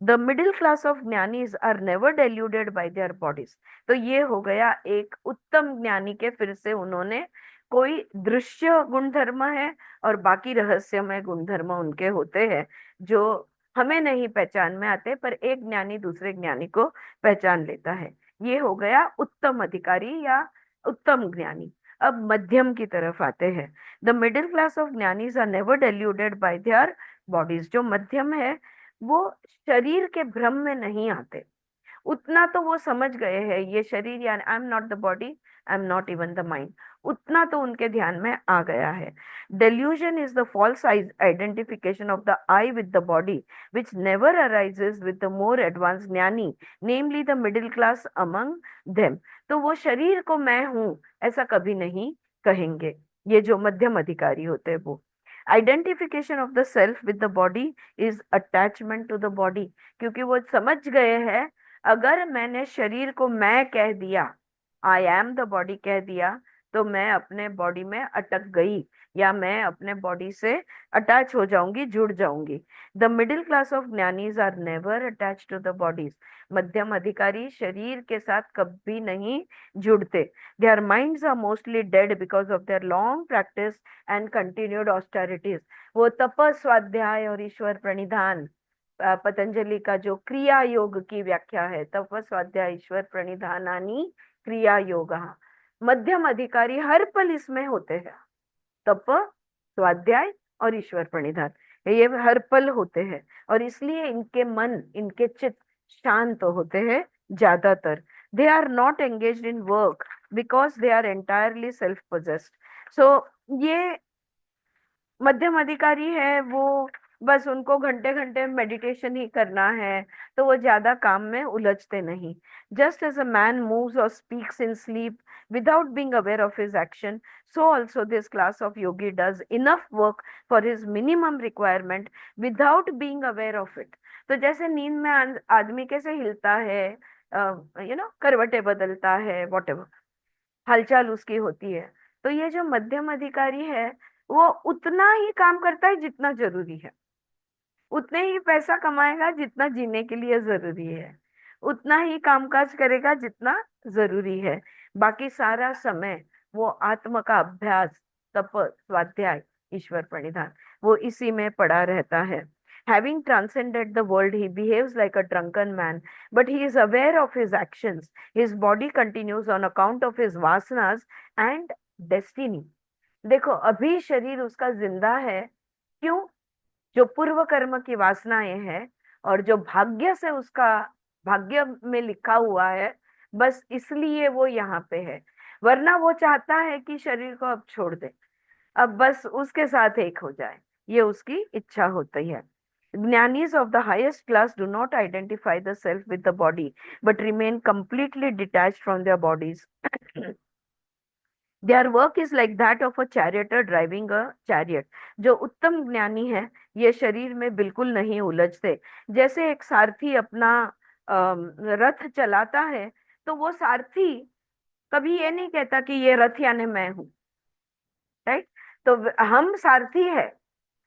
The middle class of Giani's are never deluded by their bodies। तो ये हो गया एक उत्तम ज्ञानी के, फिर से उन्होंने कोई दृश्य गुणधर्म है और बाकी रहस्यमय गुणधर्म उनके होते हैं जो हमें नहीं पहचान में आते, पर एक ज्ञानी दूसरे ज्ञानी को पहचान लेता है। ये हो गया उत्तम अधिकारी या उत्तम ज्ञानी। अब मध्यम की तरफ आते हैं। The middle class of jnanis are never deluded by their bodies. जो मध्यम है वो शरीर के भ्रम में नहीं आते, उतना तो वो समझ गए हैं, ये शरीर यानी I am not the body, I am not even the mind, उतना तो उनके ध्यान में आ गया है। Delusion is the false identification of the I with the body, which never arises with the more advanced ज्ञानी, namely the middle class among them. तो वो शरीर को मैं हूं ऐसा कभी नहीं कहेंगे, ये जो मध्यम अधिकारी होते हैं वो। Identification of the self with the body is attachment to the body, क्योंकि वो समझ गए हैं अगर मैंने शरीर को मैं कह दिया, आई एम द बॉडी कह दिया, तो मैं अपने बॉडी में अटक गई, या मैं अपने बॉडी से अटैच हो जाऊंगी, जुड़ जाऊंगी। The middle class of jnanis are never attach to the bodies. मध्यम अधिकारी शरीर के साथ कभी नहीं जुड़ते। Their minds are mostly dead because of their long practice and continued austerities. वो तपस, स्वाध्याय और ईश्वर प्रणिधान, पतंजलि का जो क्रिया योग की व्याख्या है, तप स्वाध्याय ईश्वर प्रणिधानानि क्रिया योग, मध्यम अधिकारी हर पल इसमें होते हैं। तप, स्वाध्याय और ईश्वर प्रणिधान, ये हर पल होते हैं, और इसलिए इनके मन, इनके चित्त शांत होते हैं ज्यादातर। They are not engaged in work because they are entirely self possessed. So ये मध्यम अधिकारी है, वो बस उनको घंटे घंटे मेडिटेशन ही करना है, तो वो ज्यादा काम में उलझते नहीं। Just as a man moves और speaks in sleep without being aware of his action, so also this class of yogi does enough work for his minimum requirement without being aware of it. तो जैसे नींद में आदमी कैसे हिलता है, करवटें बदलता है, whatever, हलचल उसकी होती है, तो ये जो मध्यम अधिकारी है वो उतना ही काम करता है जितना जरूरी है, उतने ही पैसा कमाएगा जितना जीने के लिए जरूरी है, उतना ही कामकाज करेगा जितना जरूरी है। बाकी सारा समय वो आत्म का अभ्यास, तप, स्वाध्याय, ईश्वर प्रणिधान, वो इसी में पड़ा रहता है। Having transcended the world, he behaves like a drunken man, but he is aware of his actions. His body continues on account of his vasanas and destiny. देखो अभी शरीर उसका जिंदा है, क्यों? जो पूर्व कर्म की वासनाएं हैं और जो भाग्य से उसका भाग्य में लिखा हुआ है, बस इसलिए वो यहाँ पे है। वरना वो चाहता है कि शरीर को अब छोड़ दे, अब बस उसके साथ एक हो जाए, ये उसकी इच्छा होती है। Jnanis of the highest class do not identify the self with the body, but remain completely detached from their bodies. Their work is like that of a charioteer driving a chariot. जो उत्तम ज्ञानी है ये शरीर में बिल्कुल नहीं उलझते। जैसे एक सारथी अपना रथ चलाता है, तो वो सारथी कभी ये नहीं कहता कि ये रथ यानी मैं हूं, राइट? तो हम सारथी है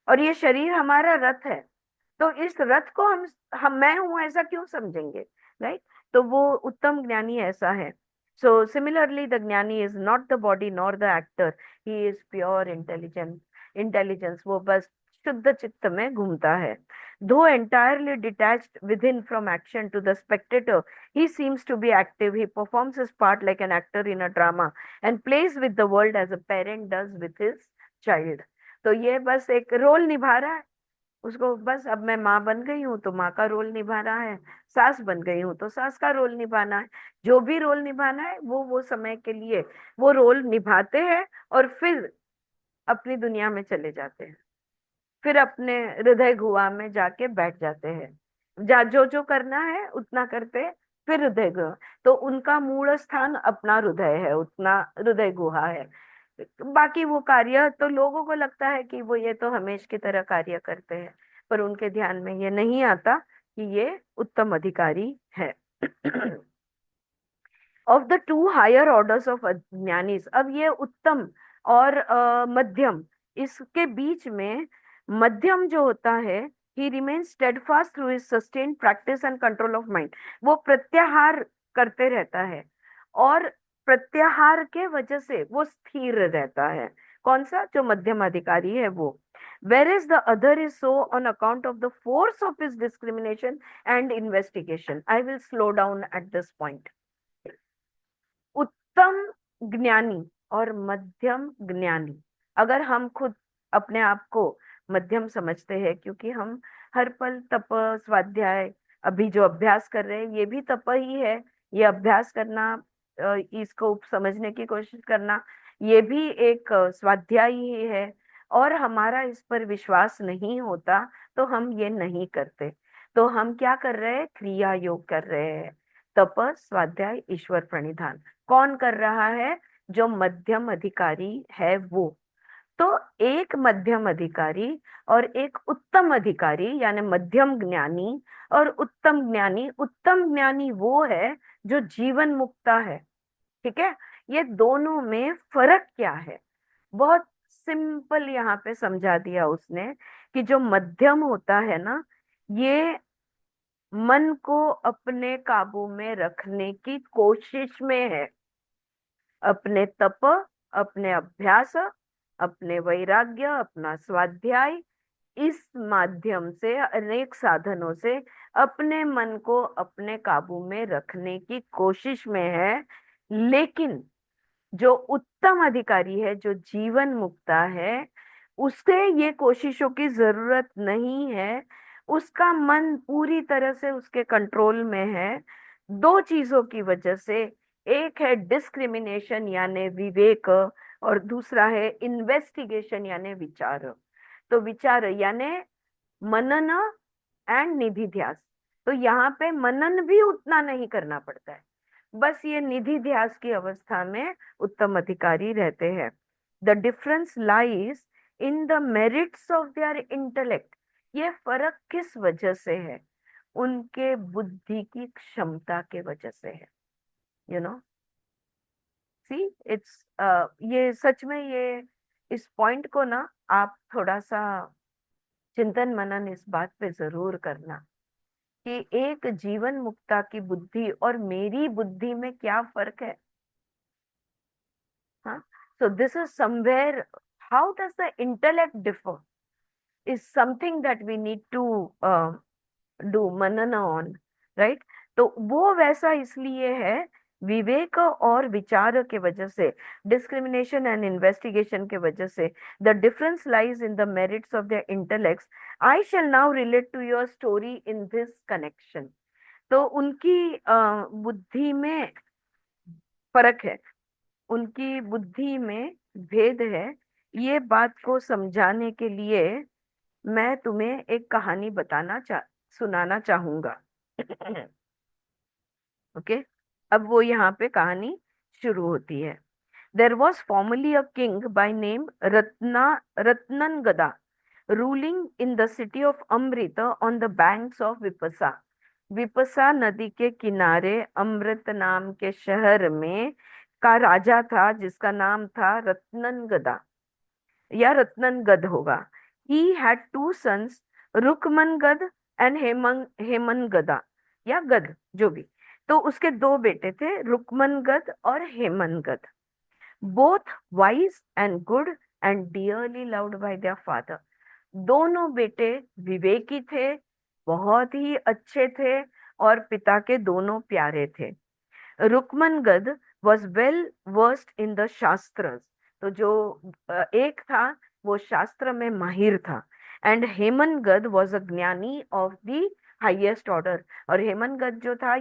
और ये शरीर हमारा रथ है, तो इस रथ को हम मैं हूं ऐसा क्यों समझेंगे, राइट? तो वो उत्तम ज्ञानी ऐसा है। So similarly, the Jnani is not the body nor the actor. He is pure intelligence. वो बस शुद्ध चित्त में घूमता है। Though entirely detached within from action to the spectator, he seems to be active. He performs his part like an actor in a drama and plays with the world as a parent does with his child. तो ये बस एक role निभा रहा है, उसको बस अब मैं माँ बन गई हूँ तो माँ का रोल निभा रहा है, सास बन गई हूँ तो सास का रोल निभाना है। जो भी रोल निभाना है वो समय के लिए वो रोल निभाते हैं और फिर अपनी दुनिया में चले जाते हैं, फिर अपने हृदय गुहा में जाके बैठ जाते हैं। जो जो करना है उतना करते हैं, फिर हृदय गुहा, तो उनका मूल स्थान अपना हृदय है, उतना हृदय गुहा है। बाकी वो कार्य तो लोगों को लगता है कि वो ये तो हमेश की तरह कार्य करते हैं, पर उनके ध्यान में ये नहीं आता कि ये उत्तम अधिकारी है। Of the two higher orders of jnanis, अब ये उत्तम और मध्यम, इसके बीच में मध्यम जो होता है, he remains steadfast through his sustained practice and control of mind. वो प्रत्याहार करते रहता है और प्रत्याहार के वजह से वो स्थिर रहता है। कौन सा? जो मध्यम अधिकारी है वो। Whereas the other is so on account of the force of his discrimination and investigation. I will slow down at this point. उत्तम ज्ञानी और मध्यम ज्ञानी, अगर हम खुद अपने आप को मध्यम समझते हैं, क्योंकि हम हर पल तप, स्वाध्याय, अभी जो अभ्यास कर रहे हैं ये भी तप ही है, ये अभ्यास करना, इसको समझने की कोशिश करना, ये भी एक स्वाध्याय ही है, और हमारा इस पर विश्वास नहीं होता तो हम ये नहीं करते। तो हम क्या कर रहे हैं? क्रिया योग कर रहे हैं। तप, स्वाध्याय, ईश्वर प्रणिधान कौन कर रहा है? जो मध्यम अधिकारी है वो। तो एक मध्यम अधिकारी और एक उत्तम अधिकारी, यानी मध्यम ज्ञानी और उत्तम ज्ञानी। उत्तम ज्ञानी वो है जो जीवन मुक्ता है। ठीक है, ये दोनों में फर्क क्या है? बहुत सिंपल यहाँ पे समझा दिया उसने कि जो मध्यम होता है ना, ये मन को अपने काबू में रखने की कोशिश में है। अपने तप, अपने अभ्यास, अपने वैराग्य, अपना स्वाध्याय, इस माध्यम से, अनेक साधनों से अपने मन को अपने काबू में रखने की कोशिश में है। लेकिन जो उत्तम अधिकारी है, जो जीवन मुक्ता है, उसे ये कोशिशों की जरूरत नहीं है। उसका मन पूरी तरह से उसके कंट्रोल में है, दो चीजों की वजह से। एक है डिस्क्रिमिनेशन यानी विवेक, और दूसरा है इन्वेस्टिगेशन यानी विचार। तो विचार यानी मनन एंड निधिध्यास। तो यहाँ पे मनन भी उतना नहीं करना पड़ता है, बस ये निधिध्यास की अवस्था में उत्तम अधिकारी रहते हैं। The difference lies in the merits of their intellect. ये फर्क किस वजह से है? उनके बुद्धि की क्षमता के वजह से है। यू नो, सी इट्स, ये सच में, ये इस पॉइंट को ना आप थोड़ा सा चिंतन मनन इस बात पे जरूर करना कि एक जीवन मुक्ता की बुद्धि और मेरी बुद्धि में क्या फर्क है। हाँ, so this is somewhere, how does the intellect differ is something that we need to do manana on, right? तो वो वैसा इसलिए है, विवेक और विचार के वजह से, डिस्क्रिमिनेशन एंड इन्वेस्टिगेशन के वजह से। The difference lies in the merits of the intellects. I shall now relate to your story in this connection. तो उनकी बुद्धि में फर्क है, उनकी बुद्धि में भेद है। ये बात को समझाने के लिए मैं तुम्हें एक कहानी सुनाना चाहूंगा। ओके, अब वो यहाँ पे कहानी शुरू होती है। There was formerly a king by name Ratnangada, ruling in the city of Amrit on the banks of Vipasa. Vipasa नदी के किनारे अमृत नाम के शहर में का राजा था, जिसका नाम था रत्नन गदा, या रत्नन गद होगा। ही हैड टू सन्स, रुकमन गद एंड हेमन गदा, या गद जो भी। तो उसके दो बेटे थे, रुकमन गद और हेमन गद। Both wise and good and dearly loved by their father. दोनों बेटे विवेकी थे, बहुत ही अच्छे थे, और पिता के दोनों प्यारे थे। रुकमन गद was well versed in the shastras. तो जो एक था वो शास्त्र में माहिर था। एंड हेमनगद वॉज अ ज्ञानी ऑफ द हाईएस्ट ऑर्डर। और हेमनगद जो था,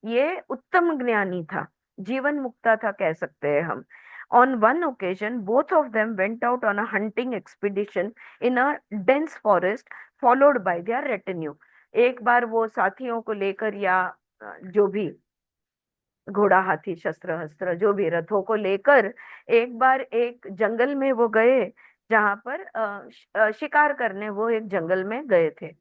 ये उत्तम ज्ञानी था, जीवन मुक्ता था कह सकते हैं हम। On one occasion, both of them went out on a hunting expedition in a dense forest, followed by their retinue. एक बार वो साथियों को लेकर, या जो भी घोड़ा, हाथी, शस्त्र हस्त्र, जो भी रथों को लेकर एक बार एक जंगल में वो गए, जहां पर शिकार करने वो एक जंगल में गए थे।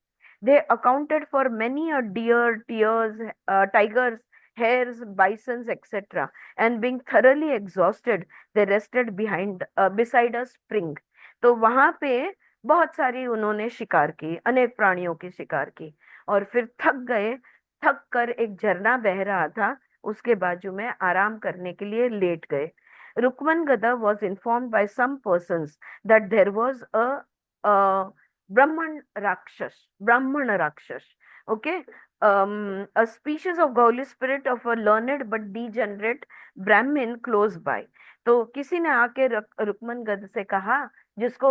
They accounted for many a deer, tears, tigers, hares, bisons, etc. And being thoroughly exhausted, they rested beside a spring. तो वहां पे बहुत सारी उन्होंने शिकार की, अनेक प्राणियों की शिकार की, और फिर थक गए। थक कर एक झरना बह रहा था, उसके बाजू में आराम करने के लिए लेट गए। रुकमन गदा was informed by some persons that there was a Brahman Rakshas, okay, a species of Gauli spirit of a learned but degenerate Brahmin close by. तो किसी ने आके रुकमन गद से कहा, जिसको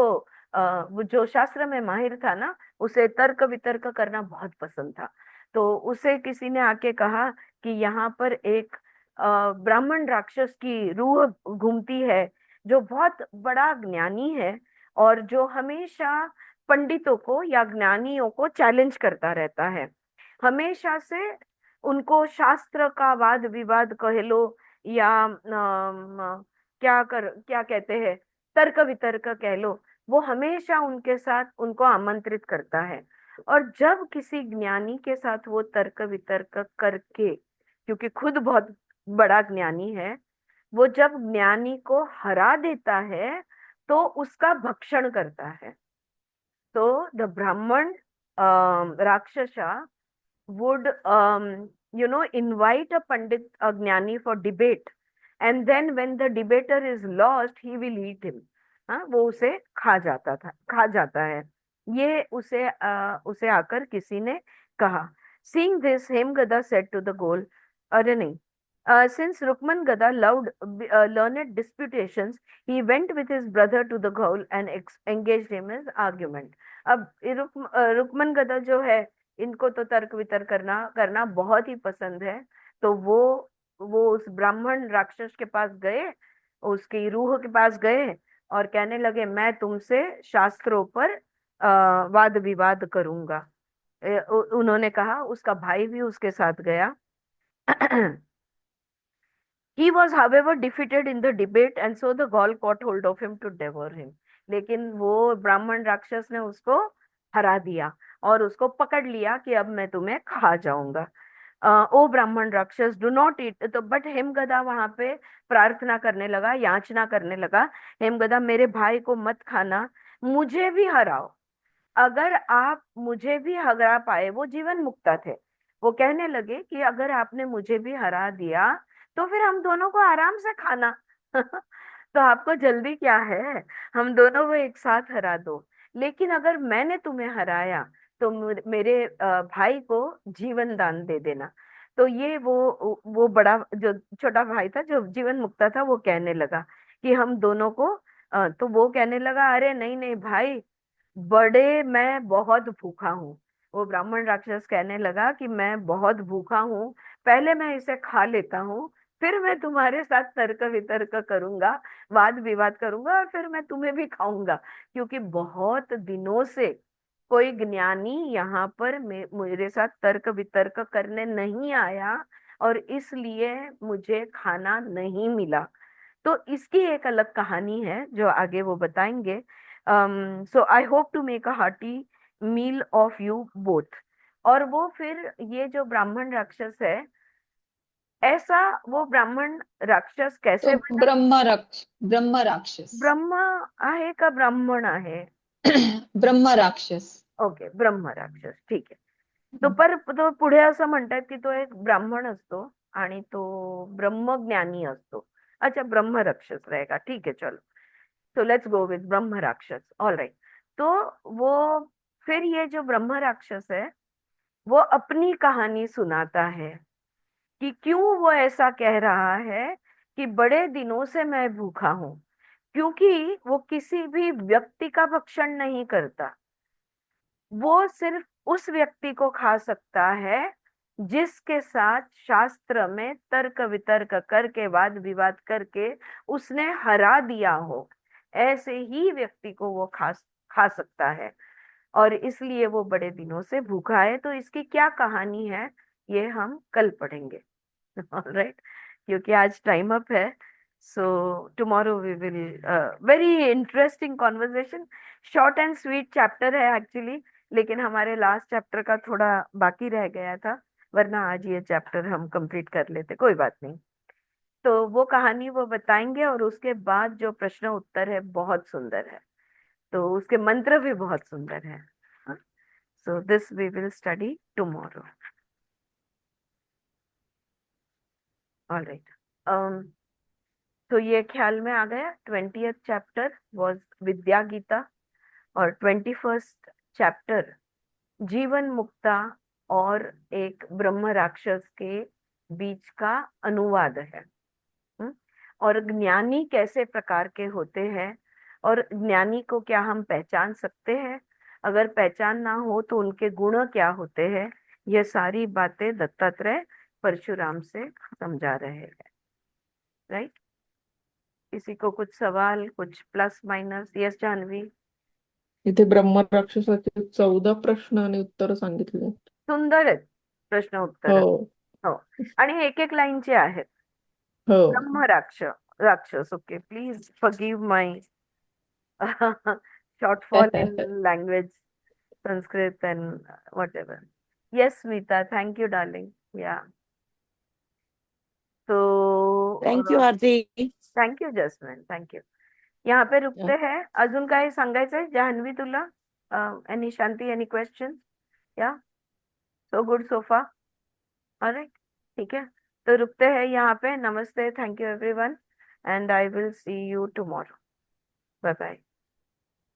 वो जो शास्त्र में माहिर था ना, उसे तर्क वितर्क करना बहुत पसंद था। तो उसे किसी ने आके कहा कि यहाँ पर एक ब्राह्मण राक्षस की रूह घूमती है, जो बहुत बड़ा ज्ञानी है और जो हमेशा पंडितों को या ज्ञानियों को चैलेंज करता रहता है, हमेशा से उनको शास्त्र का वाद विवाद कह लो या क्या कहते हैं, तर्क वितर्क कह लो, वो हमेशा उनके साथ उनको आमंत्रित करता है। और जब किसी ज्ञानी के साथ वो तर्क वितर्क करके, क्योंकि खुद बहुत बड़ा ज्ञानी है, वो जब ज्ञानी को हरा देता है तो उसका भक्षण करता है। तो द ब्राह्मण राक्षसा would invite a pandit, a jnani for debate, and then when the debater is lost he will eat him। हाँ, वो उसे खा जाता है। ये उसे आकर किसी ने कहा। Seeing this, Hemgada said to the goal, अरे नहीं, since Rukman Gada loved learned disputations, he went with his brother to the goal and engaged him in argument। अब रुकमन गदा जो है, इनको तो तर्क वितर्क करना बहुत ही पसंद है। तो वो उस ब्राह्मण राक्षस के पास गए, उसकी रूह के पास गए और कहने लगे, मैं तुमसे शास्त्रों पर वाद विवाद करूंगा। उन्होंने कहा, उसका भाई भी उसके साथ गया। He was, however, defeated in the debate, and so the Gaul caught hold of him to devour him। लेकिन वो ब्राह्मण राक्षस ने उसको हरा दिया और उसको पकड़ लिया कि अब मैं तुम्हें खा जाऊंगा। ओ ब्राह्मण राक्षस, डू नॉट ईट। तो बट हेमगदा वहां पे प्रार्थना करने लगा, याचना करने लगा, हेमगदा मेरे भाई को मत खाना, मुझे भी हराओ। अगर आप मुझे भी हरा पाए, वो जीवन मुक्ता थे, वो कहने लगे कि अगर आपने मुझे भी हरा दिया तो फिर हम दोनों को आराम से खाना। तो आपको जल्दी क्या है, हम दोनों को एक साथ हरा दो। लेकिन अगर मैंने तुम्हें हराया तो मेरे भाई को जीवन दान दे देना। तो ये वो बड़ा जो छोटा भाई था जो जीवन मुक्ता था, वो कहने लगा कि हम दोनों को तो वो कहने लगा, अरे नहीं नहीं भाई, मैं बहुत भूखा हूँ। वो ब्राह्मण राक्षस कहने लगा कि मैं बहुत भूखा हूँ, पहले मैं इसे खा लेता हूँ, फिर मैं तुम्हारे साथ तर्क वितर्क करूंगा, वाद विवाद करूंगा, और फिर मैं तुम्हें भी खाऊंगा। क्योंकि बहुत दिनों से कोई ज्ञानी यहाँ पर मेरे साथ तर्क वितर्क करने नहीं आया और इसलिए मुझे खाना नहीं मिला। तो इसकी एक अलग कहानी है जो आगे वो बताएंगे। So I hope to make a hearty meal of you both. और वो फिर ये जो ब्राह्मण राक्षस है, ऐसा वो ब्राह्मण राक्षस
तो
कैसे बना?
ब्रह्म राक्षस
ब्रह्मा आहे का ब्राह्मण आहे?
ब्रह्म राक्षस।
ओके, ब्रह्म राक्षस, ठीक आहे। तो पुढे असं म्हणतात की तो एक ब्राह्मण असतो आणि तो ब्रह्मज्ञानी असतो। अच्छा, ब्रह्म राक्षस रहेगा, ठीक है, चलो। तो लेट्स गो विद ब्रह्म राक्षस, ऑल राइट। तो वो फिर ये जो ब्रह्म राक्षस है, वो अपनी कहानी सुनाता है कि क्यों वो ऐसा कह रहा है कि बड़े दिनों से मैं भूखा हूं। क्योंकि वो किसी भी व्यक्ति का भक्षण नहीं करता, वो सिर्फ उस व्यक्ति को खा सकता है जिसके साथ शास्त्र में तर्क वितर्क करके, वाद विवाद करके उसने हरा दिया हो। ऐसे ही व्यक्ति को वो खा सकता है, और इसलिए वो बड़े दिनों से भूखा है। तो इसकी क्या कहानी है, ये हम कल पढ़ेंगे। ऑलराइट, क्योंकि आज टाइम अप है। So tomorrow we will, very interesting conversation, short and sweet chapter है एक्चुअली, लेकिन हमारे लास्ट चैप्टर का थोड़ा बाकी रह गया था, वरना आज ये चैप्टर हम कंप्लीट कर लेते, कोई बात नहीं। तो वो कहानी वो बताएंगे, और उसके बाद जो प्रश्न उत्तर है बहुत सुंदर है, तो उसके मंत्र भी बहुत सुंदर है। So this we will study tomorrow. Alright, तो ये ख्याल में आ गया। 20th चैप्टर वॉज विद्या गीता, और 21st चैप्टर जीवन मुक्ता और एक ब्रह्म राक्षस के बीच का अनुवाद है। और ज्ञानी कैसे प्रकार के होते हैं, और ज्ञानी को क्या हम पहचान सकते हैं, अगर पहचान ना हो तो उनके गुण क्या होते हैं, ये सारी बातें दत्तात्रेय परशुराम से समझा रहे हैं। राइट, किसी को कुछ सवाल, कुछ प्लस माइनस? यस जान्हवी,
इथे ब्रह्मराक्षसाचे 14 प्रश्न आणि उत्तर सांगितले.
सुंदर आहेत प्रश्न उत्तर.
हो
हो, आणि हे एक एक लाईनचे आहेत.
हो
राक्षस, okay, please forgive my shortfall in language, Sanskrit and whatever. Yes, Smita, thank you, darling. Yeah. So,
thank you Aarti.
Thank you jasmine, thank you. यहाँ पे रुकते हैं. अजून काही सांगायचंय जान्हवी तुला? एनी शांती, एनी क्वेश्चन? या, सो गुड सोफा. ऑलराइट, ठीक है, तो रुकते हैं यहाँ पे. नमस्ते, thank you everyone, and I will see you tomorrow. Bye bye.